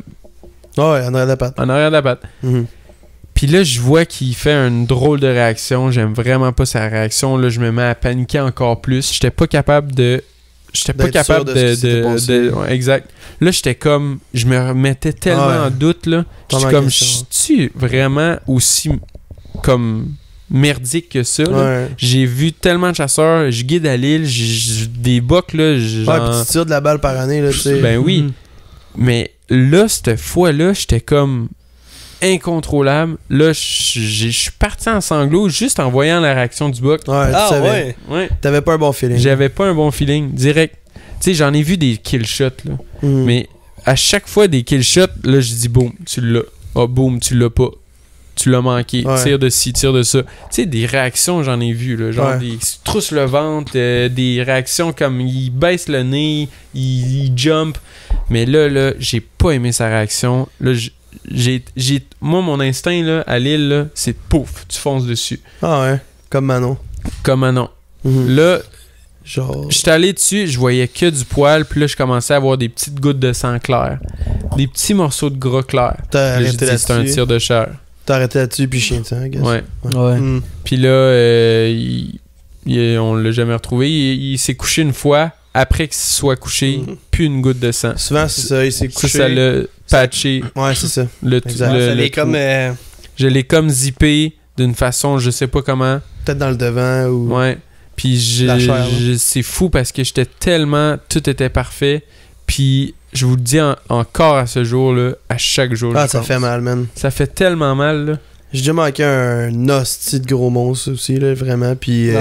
Ouais, en arrière de la patte. en arrière de la patte. Mhm. Puis là, je vois qu'il fait une drôle de réaction. J'aime vraiment pas sa réaction. Là, je me mets à paniquer encore plus. J'étais pas capable de... D'être sûr de ce qui s'était passé. ouais, exact. Là, j'étais comme... Je me remettais tellement Ouais. en doute, là. Pas J'étais mal comme... question. suis vraiment aussi... Comme... merdique que ça, là? Ouais. J'ai vu tellement de chasseurs. Je guide à Lille. Des bucks, là. Ouais, pis tu tires de la balle par année, là, tu sais. Ben oui. Mhm. Mais là, cette fois-là, j'étais comme incontrôlable. Là, je suis parti en sanglots juste en voyant la réaction du buck. Ouais, tu Ah savais. ouais. Ouais. T'avais pas un bon feeling. J'avais pas un bon feeling. Direct. Tu sais, j'en ai vu des kill shots, là. Mhm. Mais à chaque fois des kill shots, là, je dis boum, tu l'as. Oh, boum, tu l'as pas. Tu l'as manqué. Ouais. Tire de ci, tire de ça. Tu sais, des réactions, j'en ai vu, là. Genre, Ouais. des trousses le ventre, des réactions comme il baisse le nez, il jump. Mais là, j'ai pas aimé sa réaction. Là, moi, mon instinct, là, à Lille, là, c'est pouf, tu fonces dessus. Ah ouais, comme Manon. Comme un non. Mhm. Là, Genre. j'étais allé dessus, je voyais que du poil, puis là, je commençais à avoir des petites gouttes de sang clair. Des petits morceaux de gras clair. T'as Puis là, j'ai arrêté dit, c'est un là-dessus. tir de chair. T'as arrêté là-dessus, puis chien de sang, I guess. Ouais. Ouais. Mhm. Puis là, on l'a jamais retrouvé. Il s'est couché une fois. Après qu'il se soit couché, plus une goutte de sang. Souvent, c'est ça, il s'est Ça, couché. ça l'a patché. Ouais, c'est ça. Le, Exact. le- Ça le l'est comme... tout. Je l'ai comme zippé d'une façon, je sais pas comment. Peut-être dans le devant ou. Ouais. Puis La chair, là. c'est fou parce que j'étais tellement... Tout était parfait. Puis je vous le dis encore à ce jour-là, à chaque jour. Ah, j'y ça pense. fait mal, man. Ça fait tellement mal, là. J'ai déjà manqué un hostie de gros monstre aussi, là, vraiment. Puis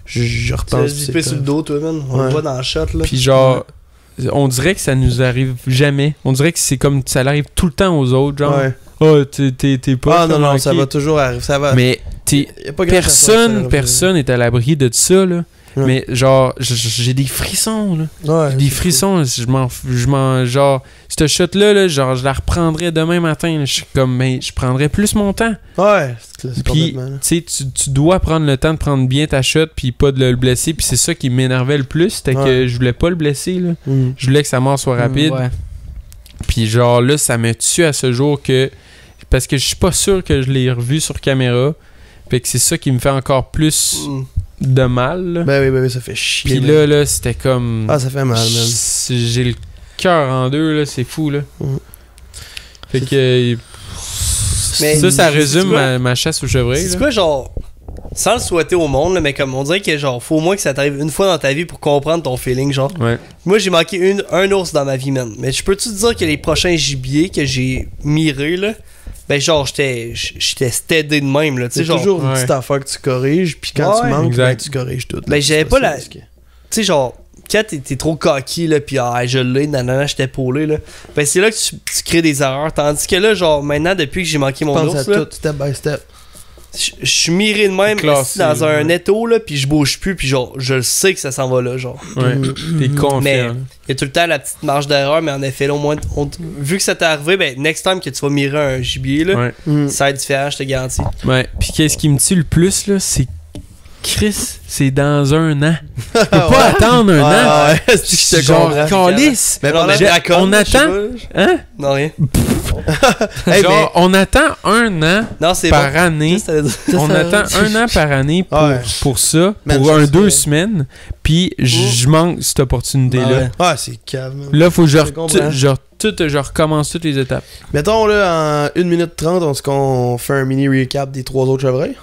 je Tu repense. laisses dipper sur le dos, toi, man. On le Ouais. voit dans le shot, là. Puis genre, on dirait que ça nous arrive jamais. On dirait que c'est comme ça arrive tout le temps aux autres, genre. Ouais. Oh, t'es pas. Ah non, non, manqué. ça va toujours arriver. Ça va. Mais Y a pas grand chose à faire, personne est à l'abri de ça, là. Ouais. Mais genre, j'ai des frissons, là. Ouais, J'ai des c'est frissons, genre, cette shot-là, là, genre, je la reprendrais demain matin. Là. Je suis comme, mais je prendrais plus mon temps. cool. Ouais, c'est Puis, complètement. Là. tu sais, tu dois prendre le temps de prendre bien ta shot, puis pas de le blesser. Puis c'est ça qui m'énervait le plus, c'était Ouais. que je voulais pas le blesser, là. Mm. Je voulais que sa mort soit rapide. Ouais. Puis genre, là, ça me tue à ce jour que... Parce que je suis pas sûr que je l'ai revu sur caméra. Fait que c'est ça qui me fait encore plus de mal, là. Ben oui, ça fait chier. Puis man. là, c'était comme... Ah, ça fait mal, man. J'ai le cœur en deux, là, c'est fou, là. Mm. Fait que... Mais ça c'est résume quoi? ma chasse au chevreuil. C'est là. quoi, genre, sans le souhaiter au monde, là, mais comme on dirait que, genre, faut au moins que ça t'arrive une fois dans ta vie pour comprendre ton feeling, genre. Ouais. Moi, j'ai manqué un ours dans ma vie, man. Mais je peux-tu te dire que les prochains gibiers que j'ai mirés, là, ben, genre, j'étais steadé de même, là, tu sais, C'est genre. toujours une ouais. petite affaire que tu corriges, puis quand tu Ouais, manques, exact. ben, tu corriges tout. là. Ben, j'avais C'est pas la- ça, Tu sais, genre, quand t'es trop cocky, là, pis je l'ai, nanana, j'étais paulé, là. Ben, c'est là que tu crées des erreurs. Tandis que là, genre, maintenant, depuis que j'ai manqué mon Pense à ours, là, tout, step by step. je suis miré de même, Classé, assis dans un ouais. étau, là, pis je bouge plus, pis genre, je le sais que ça s'en va là, genre. Ouais. T'es confiant. Mais là. il y a tout le temps la petite marge d'erreur, mais en effet, là, au moins, vu que ça t'est arrivé, ben, next time que tu vas mirer un gibier, là, Ouais. Mm. ça va être différent, je te garantis. Ouais. Puis qu'est-ce qui me tue le plus, là, c'est... Chris, c'est dans un an. Je peux pas attendre un an. Ah ouais, c'est que je te Genre, comprends. calice. Mais Non, pendant- mais Dracon, on je sais attend... pas. Hein? Non, rien. Hey, Genre, on attend un an Non, c'est par bon. année. Juste à dire. On attend un an par année Ouais. pour ça, Man, pour je sais 2 pas. semaines. Puis je manque cette opportunité-là. Ah ouais. Ah, c'est cave, man. Là, faut que Je comprends. je recommence toutes les étapes. Mettons, là, en 1 minute 30, on fait un mini recap des 3 autres chevreuils.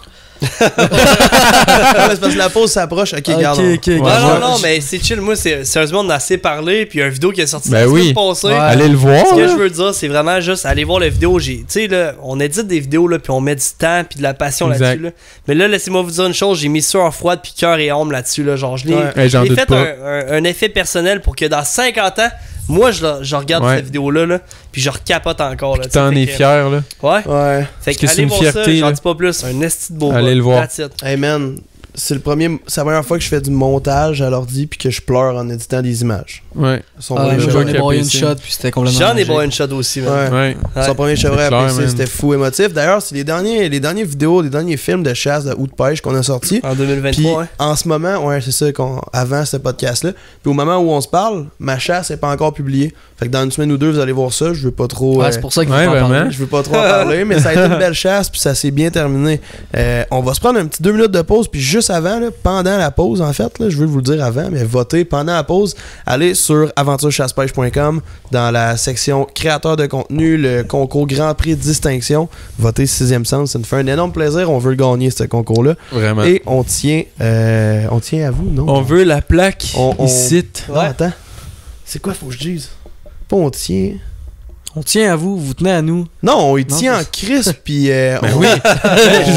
Ah, mais c'est parce que la pause s'approche. Ok, garde. ok, Non, Ouais, non, ouais. non, mais c'est chill. Moi, sérieusement, on a assez parlé. Puis il y a une vidéo qui est sortie Ben la oui. semaine passée. Ouais. Allez le voir. Ce que là. je veux dire, c'est vraiment juste aller voir la vidéo. Tu sais, là, on édite des vidéos, là, puis on met du temps, puis de la passion Exact. là-dessus. Là. Mais là, laissez-moi vous dire une chose, j'ai mis ça en froide, puis cœur et âme là-dessus. Là. Genre, je l'ai Ouais. Hey, j'en j'ai doute fait pas. un effet personnel pour que dans 50 ans, moi, je regarde Ouais. cette vidéo-là, là, puis je recapote encore. Là, tu sais, T'en fait es que- fier, là. Ouais. Ouais. Fait Parce que que c'est allez une voir fierté, ça, j'en là. dis pas plus. Un esti de beau Allez gars. le voir. That's it. Hey, man. C'est la première fois que je fais du montage à l'ordi puis que je pleure en éditant des images. Ouais. Son Ah, premier moi, je j'en vois ai chevreuil. broyé une PC. shot, puis c'était complètement. J'en ai magique. pas une shot aussi, man. Ouais. Ouais. Ouais. Son premier chevreuil C'est à clair, PC, man. c'était fou émotif. D'ailleurs, c'est les dernières vidéos, les derniers films de chasse ou de pêche qu'on a sortis. En Puis 2023, hein. en ce moment, ouais, c'est ça, avant ce podcast-là. Puis au moment où on se parle, ma chasse n'est pas encore publiée. Fait que dans une semaine ou deux, vous allez voir ça. Je veux pas trop. Ouais, c'est pour ça qu'il Ouais, faut en vraiment. parler. Je veux pas trop en parler, mais ça a été une belle chasse, puis ça s'est bien terminé. On va se prendre un petit 2 minutes de pause, puis juste avant, là, pendant la pause, en fait, là, je veux vous le dire avant, mais votez pendant la pause. Allez sur aventurechassepêche.com dans la section créateur de contenu, le concours Grand Prix de distinction. Votez 6e sens, ça nous fait un énorme plaisir. On veut le gagner, ce concours-là. Vraiment. Et on tient à vous, non? On veut la plaque On- ici. Non, attends. C'est quoi, faut que je dise? Pas on tient. On tient à vous, vous tenez à nous. Non, on y Non, tient en c'est- crisp, puis Ben on- oui.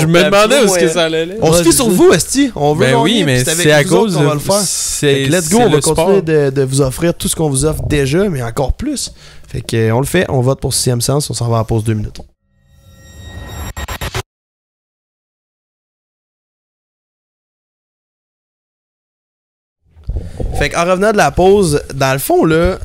Je me demandais où est-ce que Ouais. ça allait. aller. On se Ouais, fie c'est sur ça. vous, Esti. On veut Ben gagner, oui, puis mais avec c'est à vous autres cause qu'on va le faire. C'est Fait que let's go, c'est on va le continuer sport. de vous offrir tout ce qu'on vous offre déjà, mais encore plus. Fait que on le fait, on vote pour 6e sens, on s'en va en pause 2 minutes. Fait qu'en revenant de la pause, dans le fond, là,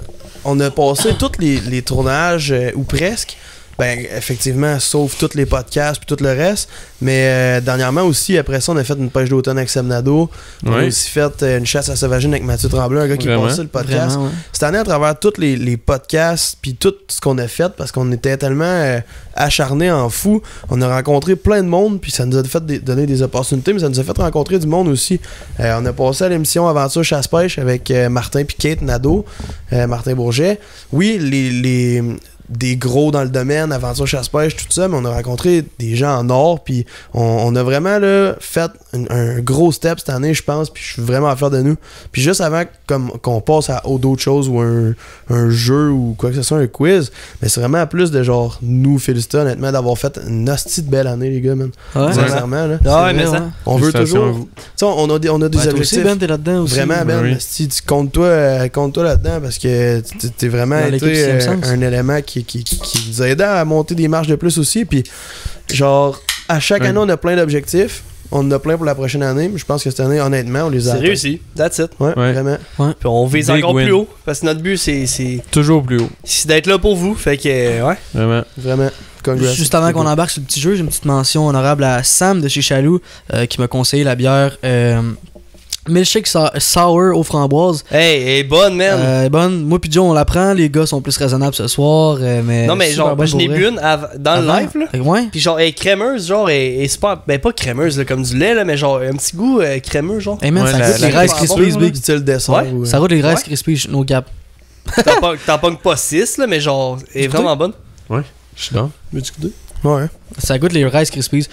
on a passé tous les tournages, ou presque. Ben, effectivement, sauf tous les podcasts puis tout le reste. Mais dernièrement aussi, après ça, on a fait une pêche d'automne avec Semnado. On a Ouais. aussi fait une chasse à sauvagine avec Mathieu Tremblay, un gars qui Vraiment? passé le podcast. Vraiment, ouais. Cette année, à travers tous les podcasts puis tout ce qu'on a fait, parce qu'on était tellement acharnés en fou, on a rencontré plein de monde, puis ça nous a fait donner des opportunités, mais ça nous a fait rencontrer du monde aussi. On a passé à l'émission Aventure Chasse-Pêche avec Martin puis Kate Nadeau, Martin Bourget. Oui, des gros dans le domaine, aventure chasse-pêche, tout ça, mais on a rencontré des gens en or, puis on a vraiment là, fait un gros step cette année, je pense, puis je suis vraiment fier de nous. Puis juste avant qu'on passe à d'autres choses ou un jeu ou quoi que ce soit, un quiz, mais c'est vraiment plus de genre nous féliciter honnêtement d'avoir fait une hostie de belle année, les gars, man. Ouais. Sincèrement, là. Ah ouais, mais vrai, ça. ouais. On veut Félicitations à toujours. vous. Tu sais, on a des Ouais, toi objectifs. aussi, Ben, t'es là-dedans aussi. Vraiment, Ben, Oui. si tu compte-toi là-dedans parce que t'es vraiment Dans l'équipe été Sixième Sens. un élément qui nous a aidé à monter des marches de plus aussi. Puis, genre, à chaque Oui. année, on a plein d'objectifs. On en a plein pour la prochaine année. Mais je pense que cette année, honnêtement, on les a C'est atteints. réussi. That's it. Ouais, Ouais. vraiment. Puis on vise Big encore win. plus haut. Parce que notre but, c'est Toujours plus haut. d'être là pour vous. Fait que, ouais. Vraiment. Vraiment. Congrats. Juste avant qu'on embarque sur le petit jeu, j'ai une petite mention honorable à Sam de chez Chaloux qui m'a conseillé la bière Milkshake Sour aux framboises. Hey, bonne, man. Bonne. Moi puis Joe, on la prend. Les gars sont plus raisonnables ce soir. Mais Non, mais super genre, bonne je n'ai pour bu vrai. une dans le Avant. live, là. Ouais. Puis genre, elle est crémeuse, genre, et super. Ben, pas crémeuse, là, comme du lait, là, mais genre, un petit goût crémeux, genre. Hey man, Ouais, ça la- goûte les la- Rice la- Krispies bon, Big. Dis-tu le dessert Ouais. ou, Ça goûte les Rice Ouais. Krispies, no cap. T'en pognes pas 6, là, mais genre, elle est goûté? vraiment bonne. Je suis dans. Veux-tu goûter? Ouais. Ça goûte les Rice Krispies.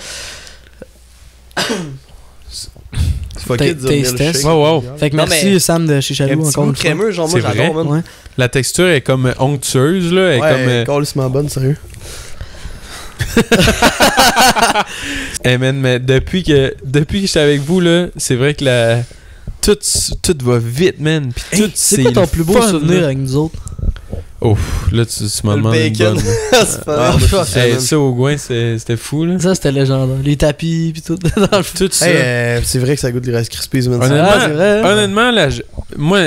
C'est fucké de dire Taste milkshake. test. Wow. Fait que Non, merci mais- Sam de chez Un Chaloux petit encore goût une fois. crémeux, genre, moi, C'est j'adore, vrai? man. Ouais. La texture est comme onctueuse, là. Elle est comme. Ouais, calissement bonne, sérieux. Hey man, mais depuis que j'étais avec vous, là, c'est vrai que tout va vite, man. Puis Hey, tout, c'est quoi ton le plus beau fun, souvenir là. avec nous autres? Ouf, là, tu m'as Le demandé une bacon. bonne. C'est pas Ah, vrai. moi, c'est Hey, man. ça au Gouin, c'était fou, là. Ça, c'était légendaire. Les tapis, pis tout. Dans le Tout ça. Hey, c'est vrai que ça goûte les Rice Krispies, man. Honnêtement, Ah, c'est vrai. honnêtement, là, moi,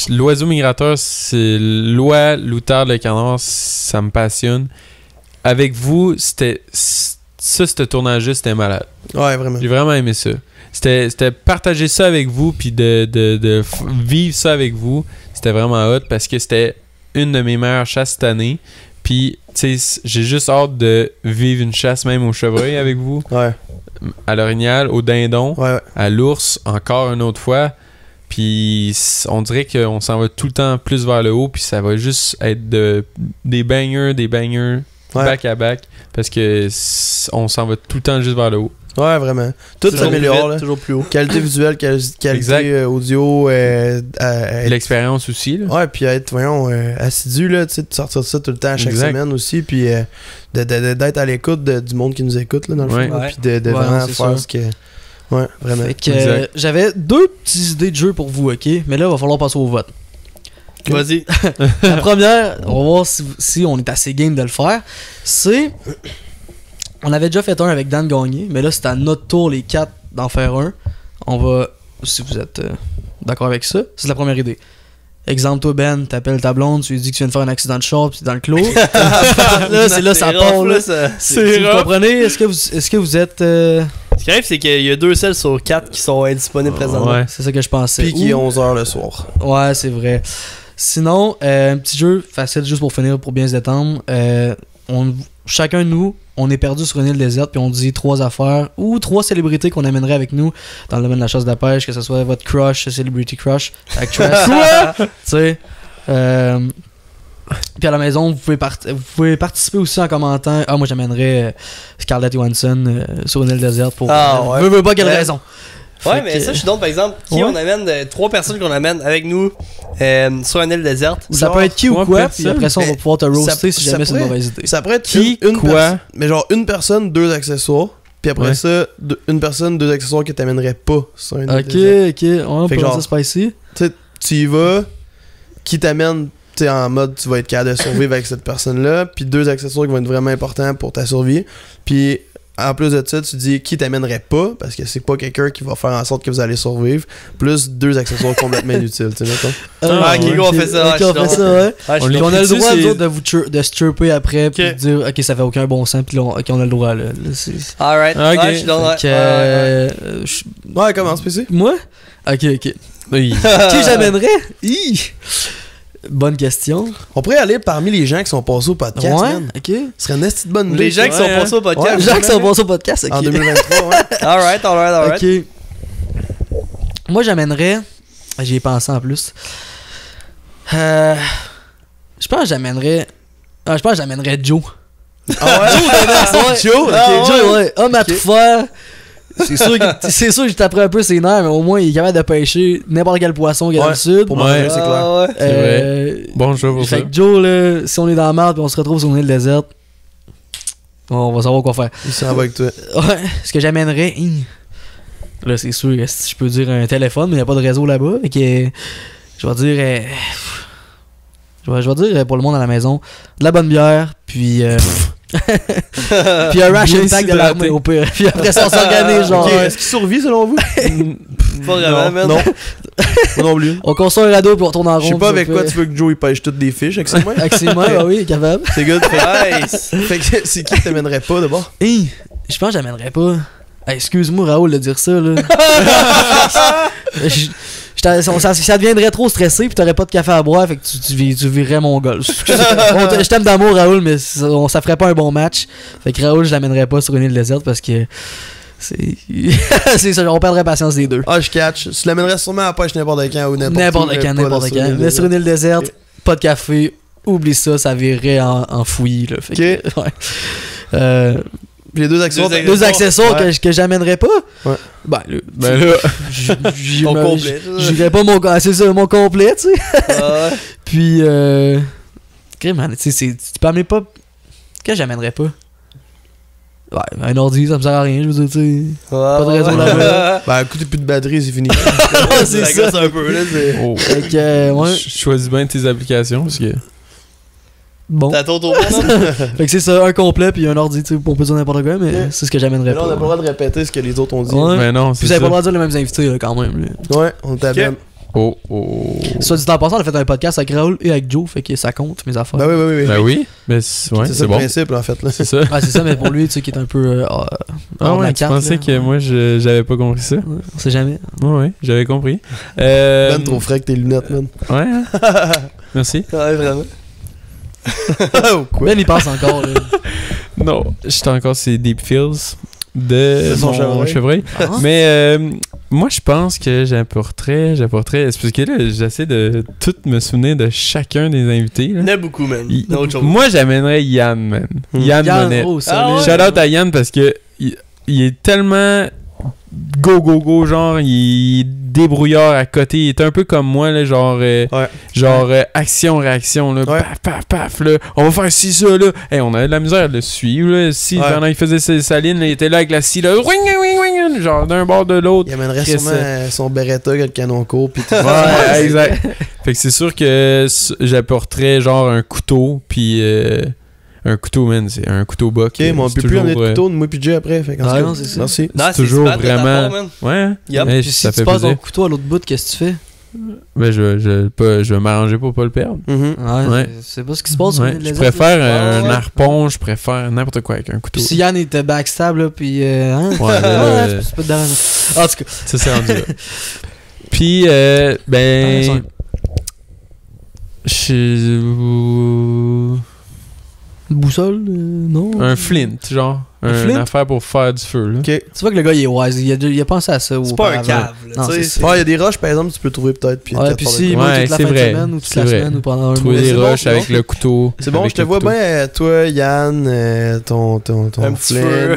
l'oiseau migrateur, c'est l'oie, l'outarde, le canard, ça me passionne. Avec vous, ce tournage-là, c'était malade. Ouais, vraiment. J'ai vraiment aimé ça. C'était partager ça avec vous, puis de vivre ça avec vous. C'était vraiment hot parce que c'était une de mes meilleures chasses cette année. Puis, tu sais, j'ai juste hâte de vivre une chasse même au chevreuil avec vous, Ouais, à l'orignal, au dindon, ouais. à l'ours, encore une autre fois. Puis, on dirait qu'on s'en va tout le temps plus vers le haut, puis ça va juste être des bangers, Ouais. back à back, parce que on s'en va tout le temps juste vers le haut. Ouais, vraiment. Tout Toujours s'améliore, plus là. vite, toujours plus haut. Qualité visuelle, qualité Exact. audio, L'expérience aussi, là. ouais, puis être, voyons, assidu, là, tu sais, de sortir ça tout le temps à chaque Exact. semaine aussi, puis d'être à l'écoute du monde qui nous écoute, là, dans le Ouais. fond, là, Ouais. puis de Ouais, vraiment c'est faire sûr. ce que... Ouais, vraiment. Fait que, Exact. j'avais 2 petites idées de jeu pour vous, ok? Mais là, il va falloir passer au vote. Vas-y. La première, on va voir si on est assez game de le faire. C'est. On avait déjà fait un avec Dan Gagné, mais là, c'est à notre tour, les 4, d'en faire un. On va. Si vous êtes d'accord avec ça, c'est la première idée. Exemple, toi, Ben, t'appelles ta blonde, tu lui dis que tu viens de faire un accident de char, puis t'es dans le clos. Là, c'est là, ça rough, part, là. ça. Si vous comprenez, est-ce que vous êtes. Ce qui arrive, c'est qu'il y a 2 selles sur 4 qui sont indisponibles présentement. Ouais. C'est ça que je pensais. Puis qui est Ou- 11h le soir. Ouais, c'est vrai. Sinon, un petit jeu facile juste pour finir, pour bien se détendre. Chacun de nous, on est perdu sur une île déserte, puis on dit 3 affaires ou 3 célébrités qu'on amènerait avec nous dans le domaine de la chasse de la pêche, que ce soit votre crush, celebrity crush, actress. Tu sais. Puis à la maison, vous pouvez participer aussi en commentant. Ah, moi j'amènerais Scarlett Johansson sur une île déserte pour. Ah, ouais. Veux pas quelle Ouais. raison. Ouais, Fait mais que- ça, je suis donc, par exemple, Ouais. on amène 3 personnes qu'on amène avec nous sur une île déserte. Ça Genre, peut être qui ou trois quoi, personnes. puis après ça, on va Mais pouvoir te roaster si ça jamais c'est une pourrait- mauvaise idée. Ça pourrait être Qui, une quoi? personne, mais genre une personne, 2 accessoires, puis après Ouais. ça, une personne, 2 accessoires que t'amènerais pas sur une Ok, désert. on Fait que peut genre- ça spicy. Tu y vas, qui t'amène, tu sais, en mode tu vas être capable de survivre avec cette personne-là, puis 2 accessoires qui vont être vraiment importants pour ta survie, puis en plus de ça, tu dis qui t'amènerait pas, parce que c'est pas quelqu'un qui va faire en sorte que vous allez survivre, plus 2 accessoires complètement inutiles, tu sais, mettons. Ah, ok, go, on fait ça, Ok, ouais, on je fait suis ça, ouais. Ah, je On suis les Puis donc- on a le Puis tu droit, sais, nous autres, de se chirper après, puis Ok. de dire, ok, ça fait aucun bon sens, puis là, ok, on a le droit, là. Là, c'est- Alright. Ok. Ouais, je suis donc- Fait que, ouais, ouais. Ouais, commence, PC. Moi? Ok, ok. Oui. Qui j'amènerais? Hi! Bonne question. On pourrait aller parmi les gens qui sont passés au podcast, Ouais, man. ok. Ce serait une petite bonne idée. Les gens qui sont Ouais, passés au podcast. Ouais, Les gens qui sont passés au podcast, ok. En 2023, ouais. Alright, alright. Ok. Moi, j'amènerais. J'y ai pensé en plus. Je pense que j'amènerais Ah, je pense que j'amènerais Joe. Ah ouais? Joe, ok. Joe, ouais. Homme à tout faire. C'est sûr que je taperais un peu ses nerfs, mais au moins il est capable de pêcher n'importe quel poisson qu'il y a dans le sud. Pour manger, c'est clair. Ouais. C'est vrai. Bon choix pour ça. Fait que Joe, là, si on est dans la merde et on se retrouve sur une île déserte, on va savoir quoi faire. Il s'en va avec toi. Ouais, ce que j'amènerais, là c'est sûr que si je peux dire un téléphone, mais il n'y a pas de réseau là-bas. Fait que je vais dire. Je vais dire pour le monde à la maison, de la bonne bière, puis. puis un ration pack de l'armée au pire. Puis après ça, on s'organise genre. Ok, est-ce qu'il survit selon vous? Pas vraiment, man. Non. Moi non plus. On construit un radeau puis on retourne en rond. Je sais pas avec quoi tu veux que Joe il pêche toutes des fiches avec ses mains. Avec ses mains, bah oui, il est capable. C'est good. Nice. Fait que c'est qui t'amènerais pas d'abord? Je pense que j'amènerais pas. Hey, excuse-moi Raoul de dire ça là. Ça deviendrait trop stressé puis t'aurais pas de café à boire, fait que tu virerais mon goal. Je t'aime d'amour Raoul, mais ça ferait pas un bon match. Fait que Raoul je l'amènerais pas sur une île déserte parce que c'est ça, on perdrait patience des deux. Ah, je catch. Tu l'amènerais sûrement à la pêche n'importe quand ou N'importe quand. Mais sur une île déserte, pas de café, oublie ça virerait en fouillis là. Fait que, ouais. Puis les deux accessoires. Deux accessoires que j'amènerais pas. Ouais. Ben là. Mon complet. J'irais pas c'est ça, mon complet, tu sais. Puis, man, tu sais, tu peux amener pas. Qu'est-ce que j'amènerais pas? Ouais, un ordi, ça me sert à rien, je veux dire, tu sais. Pas de réseau là-bas. Ben, écoutez, plus de batterie, c'est fini. C'est ça. Un peu, là. Fait que, ouais. Choisis bien tes applications parce que. Bon. T'as ton tour, Fait que c'est ça, un complet puis un ordi, tu sais, on peut dire n'importe quoi, mais c'est ce que j'amènerais là, pas. on a pas le droit de répéter ce que les autres ont dit. Ouais. Mais non, Puis c'est vous avez pas ça. le droit de dire les mêmes invités, là, quand même. Là. Ouais, on t'amène. Oh. Soit dit en passant, on a fait un podcast avec Raoul et avec Joe, fait que ça compte, mes affaires. Ben oui. Ben oui, mais c'est C'est ça le bon. principe, en fait. Là. C'est ça. Ouais, c'est ça, mais pour lui, tu sais, qui est un peu. Ah hors de ouais, la tu carte, pensais là. que moi j'avais pas compris ça? Ouais, on sait jamais. Ouais, j'avais compris. Ben trop frais avec tes lunettes, man. Ouais. Merci. Ouais, vraiment. Quoi? Ben, il pense encore, là. Non, j'étais encore sur Deep Feels de son mon chevreuil. Ah. Mais moi, je pense que j'apporterais. C'est parce que là, j'essaie de tout me souvenir de chacun des invités. Il y en a beaucoup, man. Moi, j'amènerais Yann, man. Yann Monette. Oh, salut. ouais. Shout out à Yann parce que il est tellement go, genre, il est débrouillard à côté. Il est un peu comme moi, là, genre, action-réaction, là, paf, là, on va faire ci, ça, là. Hey, on avait de la misère de le suivre, là. Si, pendant qu'il faisait sa ligne, là, il était là avec la scie, là, genre, d'un bord de l'autre. Il amènerait sûrement son Beretta avec le canon court, pis tout. Ouais, exact. Fait que c'est sûr que j'apporterais, genre, un couteau, puis un couteau, man, c'est un couteau boc. Ok, mais on peut plus amener de couteau de moi pis Jay après. Fait Ah non, c'est ça. Merci. C'est toujours vraiment. Ouais, Yep. mais Puis si ça tu fait passes ton plaisir. couteau à l'autre bout, qu'est-ce que tu fais? Ben, je vais m'arranger pour pas le perdre. Ouais. C'est pas ce qui se passe sur Ouais, une île je déserte, préfère là. un harpon, je préfère n'importe quoi avec un couteau. Puis si Yann était backstab, là, puis. Hein? Ouais, là, c'est pas de dérangeant. En tout cas. ça c'est rendu là. Puis, ben. Une boussole, non? Un flint, genre. flint? Une affaire pour faire du feu, là. Ok. Tu vois que le gars, il est wise. Il a pensé à ça. C'est pas un auparavant. cave, Non, là. Tu c'est sais, ça. Ouais, il y a des roches, par exemple, tu peux trouver peut-être. Puis Ouais, puis si, moi, Ouais, toute la c'est fin de vrai. semaine ou toute C'est la vrai. semaine ou pendant un Trouver mois. des c'est bon, roches c'est avec bon. le couteau. C'est bon, avec je te le vois couteau. bien, toi, Yann, ton Un petit flint. feu.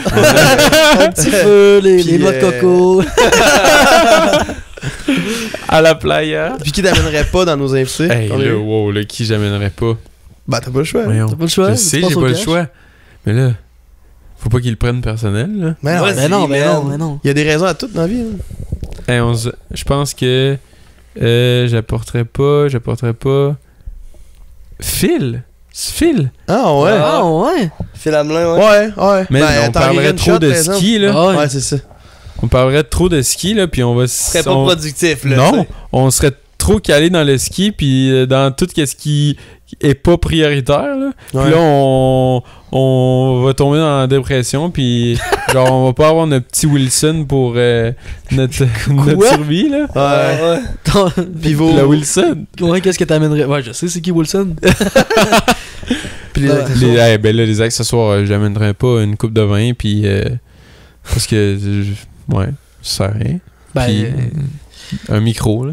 Un petit feu, les Puis, noix de coco. À la playa. Puis qui t'amènerait pas dans nos invités? Hey, T'en as là, eu? wow, là, qui j'amènerais pas. Bah, t'as pas le choix. Voyons. T'as pas le choix. Je sais, tu j'ai passes au pas le cash. choix. Mais là, faut pas qu'ils le prennent personnel, là. Mais non, Ouais, Mais non, mais mais non. il y a des raisons à tout dans la vie. Hein. Hey, je pense que j'apporterais pas Phil. C'est Phil. Ah ouais. Ah ouais. Fais la main, ouais. Ouais. Mais Ben, on t'en parlerait rirais une trop shot, de par exemple. ski, là. Ah Ouais, c'est ça. On parlerait trop de ski, là, puis on va... Ce serait pas productif, là. Non, tu sais. on serait trop calé dans le ski, puis dans tout ce qui est pas prioritaire, là. Ouais. Puis là, on va tomber dans la dépression, puis genre, on va pas avoir notre petit Wilson pour notre survie, là. Ouais. Puis vos. La Wilson. Ouais, qu'est-ce que t'amènerais? Ouais, je sais c'est qui Wilson. Puis les Ouais. accessoires. Ben là, les accessoires, j'amènerais pas une coupe de vin, puis parce que, ouais, ça sert à rien. Ben, Puis un micro, là.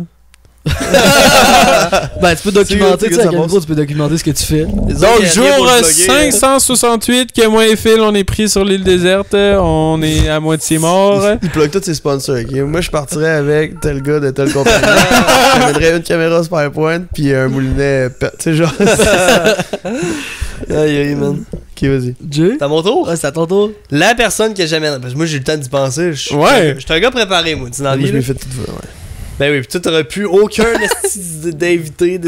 Ben, tu peux documenter, C'est tu sais, ça avec une passe. pro, tu peux documenter ce que tu fais. Donc, jour 568 que moi et Phil, on est pris sur l'île déserte. On est à moitié mort. Il plug tous ses sponsors. Ok? Moi, je partirais avec tel gars de telle compagnie. J'amènerais une caméra SuperPoint puis un moulinet pet. Tu sais, genre. Aïe, aïe, man. Ok, vas-y. Jay? C'est à mon tour? Ouais, c'est à ton tour. La personne que j'amène. Parce que moi, j'ai eu le temps d'y penser. Je Ouais. suis un gars préparé, moi, tu sais, dans la Moi, vie. je l'ai là. fait toute fois, ouais. Ben oui, pis toi, t'aurais pu aucun esti d'invité.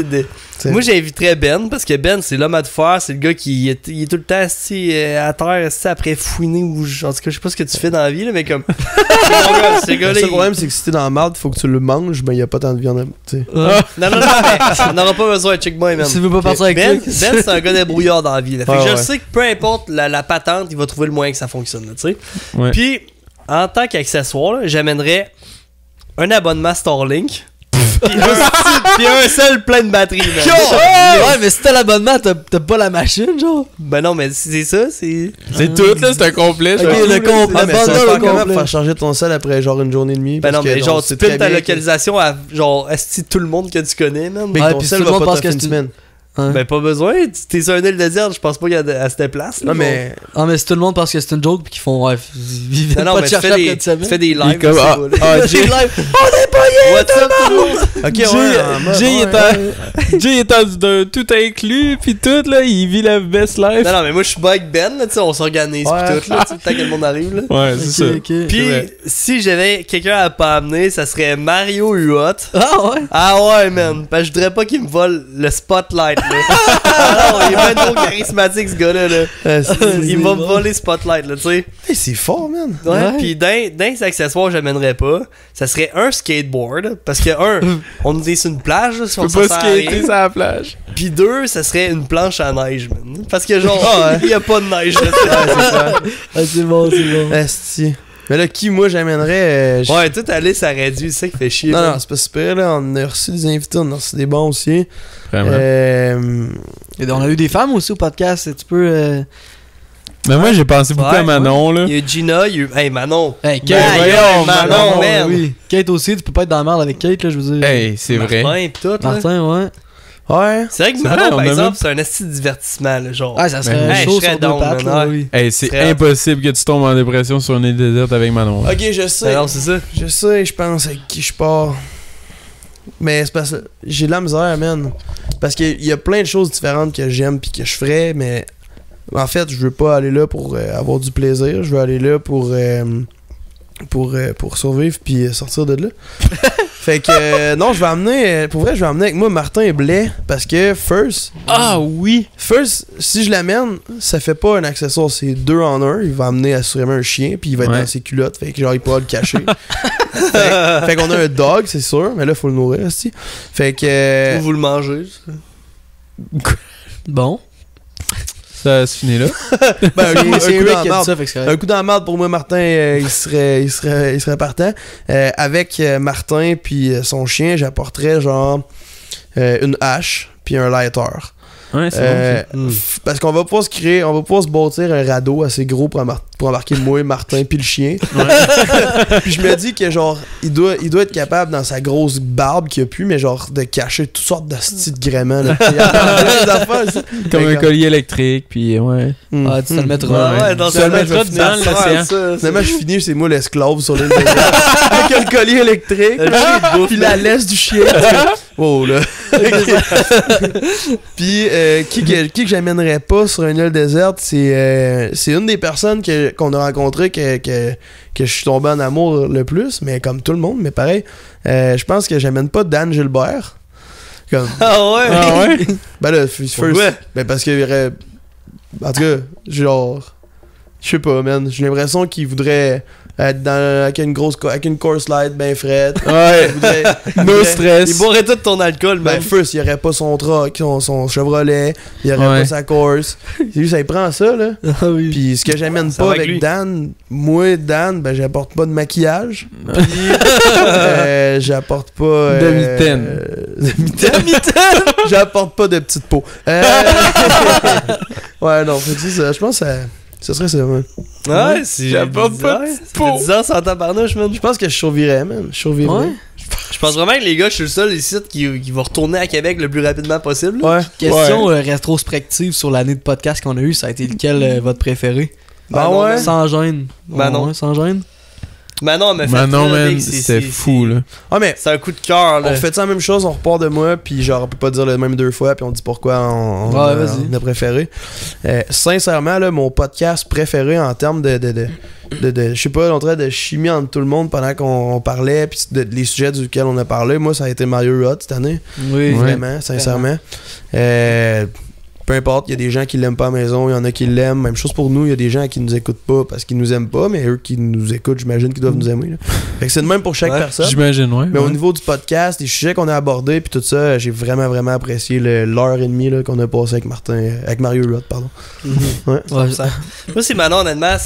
C'est- Moi, j'inviterais Ben, parce que Ben, c'est l'homme à tout faire. C'est le gars qui est tout le temps assis à terre, assis après fouiner. Ou, en tout cas, je sais pas ce que tu fais dans la vie, là, mais comme. C'est mon gars, ce Le gars-là. seul il- problème, c'est que si t'es dans la marde, faut que tu le manges, ben y a pas tant de viande. Tu sais. Non, non, non, mais on n'aura pas besoin de check-boy, man. Tu veux pas partir avec Ben, lui? Ben, c'est un gars débrouillard dans la vie. Là. Fait que Ouais, je ouais. sais que peu importe la patente, il va trouver le moyen que ça fonctionne, là, tu sais. Ouais. Puis, en tant qu'accessoire, là, j'amènerais un abonnement Starlink. Puis un seul plein de batterie, man. Ouais, mais si t'as l'abonnement, t'as pas la machine, genre. Ben non, mais c'est ça, c'est. C'est tout, là, c'est un complet. Ok, genre. le complet. Ah, mais ça bundle va au faire comment complet. pour faire charger ton sel après genre une journée et demie? Ben non, parce que, mais genre, tu c'est pines très ta bien localisation à genre, est-ce tout le monde que tu connais, man? Mais Ouais, ton puis sel tout le va monde pas pense te faire que une c'est- semaine. Hein? Ben pas besoin, t'es sur un île déserte, je pense pas qu'il y a à cette place. Là, Non, mais. Ah, mais c'est tout le monde parce que c'est une joke pis qu'ils font, ouais, ils viennent Non, non, pas mais te tu chercher fais, après des, une tu semaine. fais des Il est lives. comme, je sais ah, pas, là. ah, Jay, What's up, tout le monde? Ok, Jay, ouais. Jay est en- Jay est en tout inclus, pis tout, là, il vit la best life. Non, non, mais moi je suis pas avec Ben, là, tu sais, on s'organise Ouais. pis tout, là, tu sais, tant que le monde arrive, là. Ouais, c'est ça. Ok, ok. Pis, vrai. si j'avais quelqu'un à pas amener, ça serait Mario Huot. Ah, ouais. Ah ouais, man. Parce que je voudrais pas qu'il me vole le spotlight, là. Ah non, il est bien trop charismatique, ce gars-là, là. Il va me bon. voler le spotlight, là, tu sais. C'est fort, man. Ouais, Ouais. pis dans les accessoires, j'amènerais pas. Ça serait un skateboard. Parce que, on est sur une plage, là, si Tu on peux s'en pas sert à skater rien. sur la plage. Pis deux, ça serait une planche à neige, man. Parce que, genre, Ah ouais. il y a pas de neige, là. C'est ça. Ah, c'est bon, c'est bon. Esti. Mais là, qui moi j'amènerais Ouais, toute la liste, ça réduit, c'est ça qui fait chier. Non, man. non, c'est pas super, là. On a reçu des invités, on a reçu des bons aussi. Vraiment. Et on a eu des femmes aussi au podcast, tu peux. Mais moi, j'ai pensé beaucoup Ouais, à Manon, là. Il y a eu Gina, il y a eu. Hey, Manon. Hey, Ben, Kate. voyons, Manon, Manon, man. oui. Kate aussi, tu peux pas être dans la merde avec Kate, là, je veux dire. Hey, c'est vrai. Martin, pis tout, là. Martin, ouais. Ouais. C'est vrai que C'est Manon, vrai, on par a exemple, même- c'est un esti de divertissement, là, genre. Ouais, ça serait Ben, un hey, show je serais sur deux down, pattes, man, là, ouais. oui. Hey, c'est Très impossible que tu tombes en dépression sur une île déserte avec Manon. là. Ok, je sais. Ben non, c'est ça. Je sais, je pense avec qui je pars. Mais c'est parce que j'ai de la misère, man. Parce qu'il y a plein de choses différentes que j'aime puis que je ferais, mais en fait, je veux pas aller là pour avoir du plaisir. Je veux aller là pour survivre puis sortir de là. Fait que non, je vais amener pour vrai, je vais amener avec moi Martin et Blais parce que first, Oui! si je l'amène, ça fait pas un accessoire, c'est 2 en 1. Il va amener assurément un chien puis il va être Ouais. dans ses culottes, fait que genre il pourra le cacher. fait qu'on a un dog, c'est sûr, mais là faut le nourrir aussi. Fait que Ou vous le mangez. Bon. Ça se finit là. ben, C'est un coup Rick dans qui la a marde. dit ça, fait que c'est Un correct. coup dans la marde pour moi, Martin, il serait partant. Avec Martin puis son chien, j'apporterais genre une hache puis un lighter. Ouais, c'est bon. Parce qu'on va pouvoir se bâtir un radeau assez gros pour embarquer moi, Martin puis le chien. Puis je me dis que genre il doit être capable dans sa grosse barbe qu'il a pu, mais genre de cacher toutes sortes de styles de gréements là. Il y a plein d'affaires, ça. Comme un Fait que- collier électrique, puis ouais. Ah, tu te le mettras. Ouais. Ouais, dans Seulement, ce je vais finir dans l'océan. Finalement, je finis, c'est moi l'esclave sur l'île déserte. Avec le collier électrique. Puis la laisse du chien. Oh là. Puis qui que j'amènerais pas sur une île déserte, c'est une des personnes qu'on a rencontrées que je suis tombé en amour le plus, mais comme tout le monde, mais pareil. Je pense que j'amène pas Dan Gilbert. Comme, Ah ouais? Ah ouais? ben là, first, Ouais. ben parce qu'il y aurait. En tout cas, genre. Je sais pas, man. J'ai l'impression qu'il voudrait être avec une course light ben frette. Ouais. No stress. Il boirait tout ton alcool, Ben, man. first, il y aurait pas son truck, son Chevrolet, il y aurait Ouais. pas sa course. C'est juste, ça il prend ça, là. Ah oui. Puis ce que j'amène Ça pas va avec avec lui. Dan, moi, Dan, ben j'apporte pas de maquillage. Puis j'apporte pas. De mitaine. Demi-taine! J'apporte pas de petite peau. Ouais, non, fait que c'est ça. Je pense que ça serait ça, man. Ouais, si J'apporte pas de ouais, peau. Ça fait 10 ans sans tabarnouche, man. Je pense que je survivrais, man. Je survivrais. Ouais. Je pense vraiment que les gars, je suis le seul ici qui va retourner à Québec le plus rapidement possible. Ouais. Question rétrospective sur l'année de podcast qu'on a eu, ça a été lequel votre préféré? Ben ouais. Sans gêne. Ben non. Ouais, sans gêne. Manon m'a fait Manon, très man, big, c'était fou, là. Ah, mais c'est un coup de cœur, là. on fait ça la même chose, on repart de moi, puis genre, on peut pas dire le même 2 fois, puis on dit pourquoi on a préféré. Sincèrement, là, mon podcast préféré en termes de je sais pas, on traite de chimie entre tout le monde pendant qu'on parlait, puis les sujets duquel on a parlé, moi, ça a été Mario Rod cette année. Oui. Vraiment, sincèrement. Peu importe, il y a des gens qui l'aiment pas à la maison, il y en a qui l'aiment. Même chose pour nous, il y a des gens qui nous écoutent pas parce qu'ils nous aiment pas, mais eux qui nous écoutent, j'imagine qu'ils doivent nous aimer. Là. Fait que c'est de même pour chaque personne. J'imagine, ouais. Mais au niveau du podcast, des sujets qu'on a abordés, puis tout ça, j'ai vraiment, vraiment apprécié l'heure et demie là, qu'on a passé avec Mario Rod, pardon. Ouais, Moi, c'est Manon, honnêtement,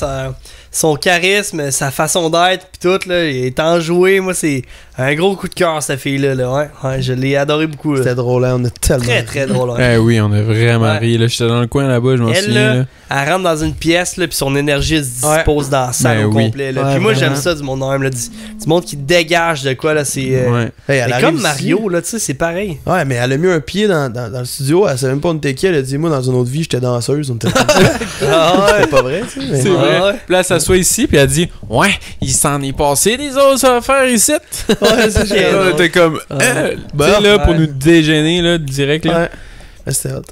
son charisme, sa façon d'être, pis tout, là, il est enjoué. Moi, c'est un gros coup de cœur, cette fille-là. Là. Ouais, je l'ai adoré beaucoup. C'était drôle, hein, on a tellement. Très, très drôle. Ouais. Oui, on a vraiment ri. Là, j'étais dans le coin là-bas, je m'en souviens. Là. Elle rentre dans une pièce, là, puis son énergie elle se dispose dans la salle au complet. Là. Puis moi, j'aime ça du monde même, là, du monde qui dégage de quoi. Là, c'est comme Mario, là, tu sais, c'est pareil. Ouais, mais elle a mis un pied dans le studio, elle savait même pas où on était qui. Elle a dit, moi, dans une autre vie, j'étais danseuse. On était c'est pas vrai, tu sais. C'est vrai. Puis là, elle s'assoit ici, puis elle dit, ouais, il s'en est passé des autres affaires ici. Ouais, c'est chiant. On était comme, tu sais, là, pour nous dégêner, là, direct, là. Ouais, c'était hot.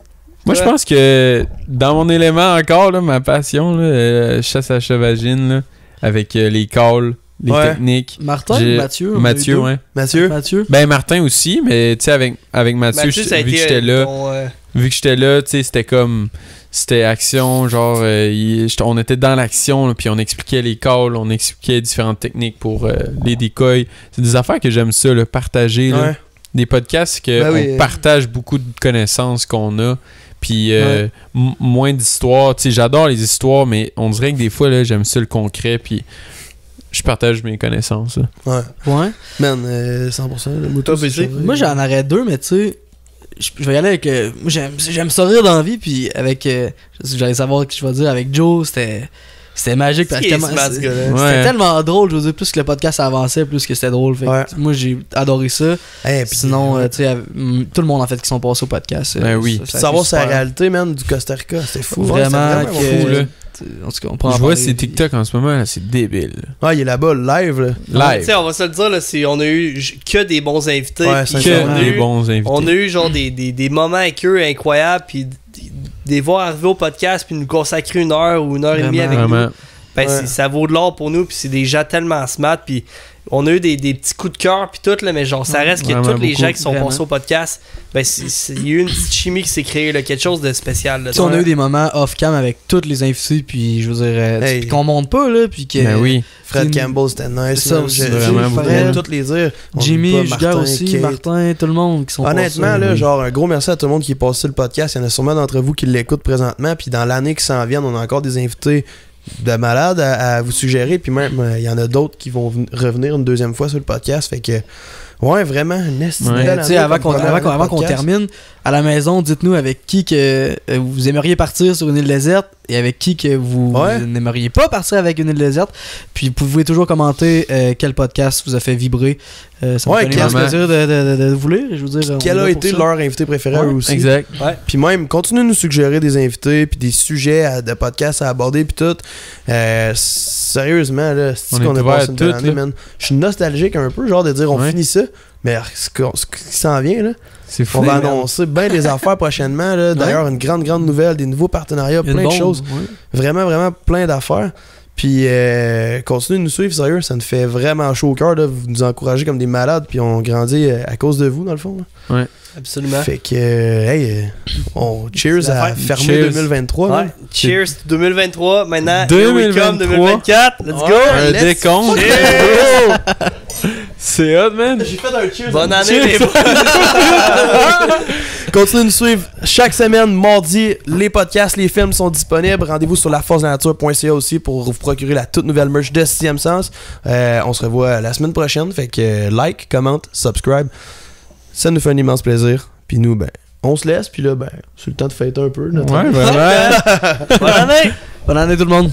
Moi, je pense que dans mon élément encore, là, ma passion, là, chasse à chevagine, là, avec les calls, les techniques. Martin ou Mathieu? Mathieu, ouais. Mathieu? Ben, Martin aussi, mais tu sais, avec Mathieu, vu que j'étais là, tu sais, c'était comme... C'était action, genre, on était dans l'action, puis on expliquait les calls, on expliquait différentes techniques pour les decoys. C'est des affaires que j'aime ça, là, partager. Là. Des podcasts que on partage beaucoup de connaissances qu'on a, puis moins d'histoires. Tu sais, j'adore les histoires, mais on dirait que des fois, là, j'aime ça le concret, puis je partage mes connaissances. Là. Ouais. Man, 100%. Moi, j'en aurais 2, mais tu sais... Je vais y aller avec. Moi, j'aime ça rire dans la vie, puis avec. J'allais savoir ce que je vais dire. Avec Joe, c'était magique. C'était tellement drôle. Je veux dire, plus que le podcast avançait, plus que c'était drôle. Fait que, moi, j'ai adoré ça. Sinon, tu sais, tout le monde, en fait, qui sont passés au podcast. Oui. Savoir sa réalité, man, du Costa Rica, c'est fou. Vraiment, fou, là. En tout cas, on prend je vois ses TikTok en ce moment, là, c'est débile. Ah, il est là-bas, live. Live. On va se le dire, là, on a eu que des bons invités. On a eu genre des moments avec eux incroyables, puis des voir arriver au podcast, puis nous consacrer 1 heure ou 1 heure et demie avec nous. Ben, ça vaut de l'or pour nous, puis c'est des gens tellement smart, puis on a eu des petits coups de cœur puis tout là, mais genre ça reste que tous les gens qui sont passés au podcast, ben il y a eu une petite chimie qui s'est créée là, quelque chose de spécial là. On a eu des moments off cam avec tous les invités, puis je veux dire qu'on monte pas là, puis que Fred Campbell c'était nice, ça aussi, vraiment toutes les dire. Jimmy, Jugas aussi, Martin, tout le monde qui sont honnêtement là, genre un gros merci à tout le monde qui est passé le podcast. Il y en a sûrement d'entre vous qui l'écoutent présentement, puis dans l'année qui s'en vient, on a encore des invités de malade à vous suggérer, puis même il y en a d'autres qui vont revenir une deuxième fois sur le podcast, fait que ouais, vraiment avant qu'on termine à la maison, dites-nous avec qui que vous aimeriez partir sur une île déserte et avec qui que vous n'aimeriez pas partir avec une île déserte, puis vous pouvez toujours commenter quel podcast vous a fait vibrer. Ça me fait plaisir de vous lire, je veux dire, quel a été leur invité préféré aussi. Exact. Puis même continuez de nous suggérer des invités puis des sujets de podcasts à aborder puis tout. Sérieusement là, c'est qu'on a passé une bonne année, man. Je suis nostalgique un peu, genre de dire on finit ça, mais ce qui s'en vient là, c'est fou. On va annoncer bien des affaires prochainement là. D'ailleurs, une grande nouvelle, des nouveaux partenariats, plein de choses. Vraiment plein d'affaires. Puis continuez de nous suivre, sérieux, ça nous fait vraiment chaud au cœur de vous nous encourager comme des malades, puis on grandit à cause de vous dans le fond. Là. Ouais, absolument. Fait que on cheers à fermer 2023. Ouais. Cheers 2023. Maintenant 2024. Let's go. Un décompte. C'est hot, man. J'ai fait un cheers. Bonne année les boys. Continuez de nous suivre chaque semaine, mardi. Les podcasts, les films sont disponibles. Rendez-vous sur laforcedelanature.ca aussi pour vous procurer la toute nouvelle merch de 6e Sens. On se revoit la semaine prochaine. Fait que like, commente, subscribe. Ça nous fait un immense plaisir. Puis nous, ben, on se laisse. Puis là, ben, c'est le temps de fêter un peu. Ouais, vraiment. Bonne année. Bonne année tout le monde.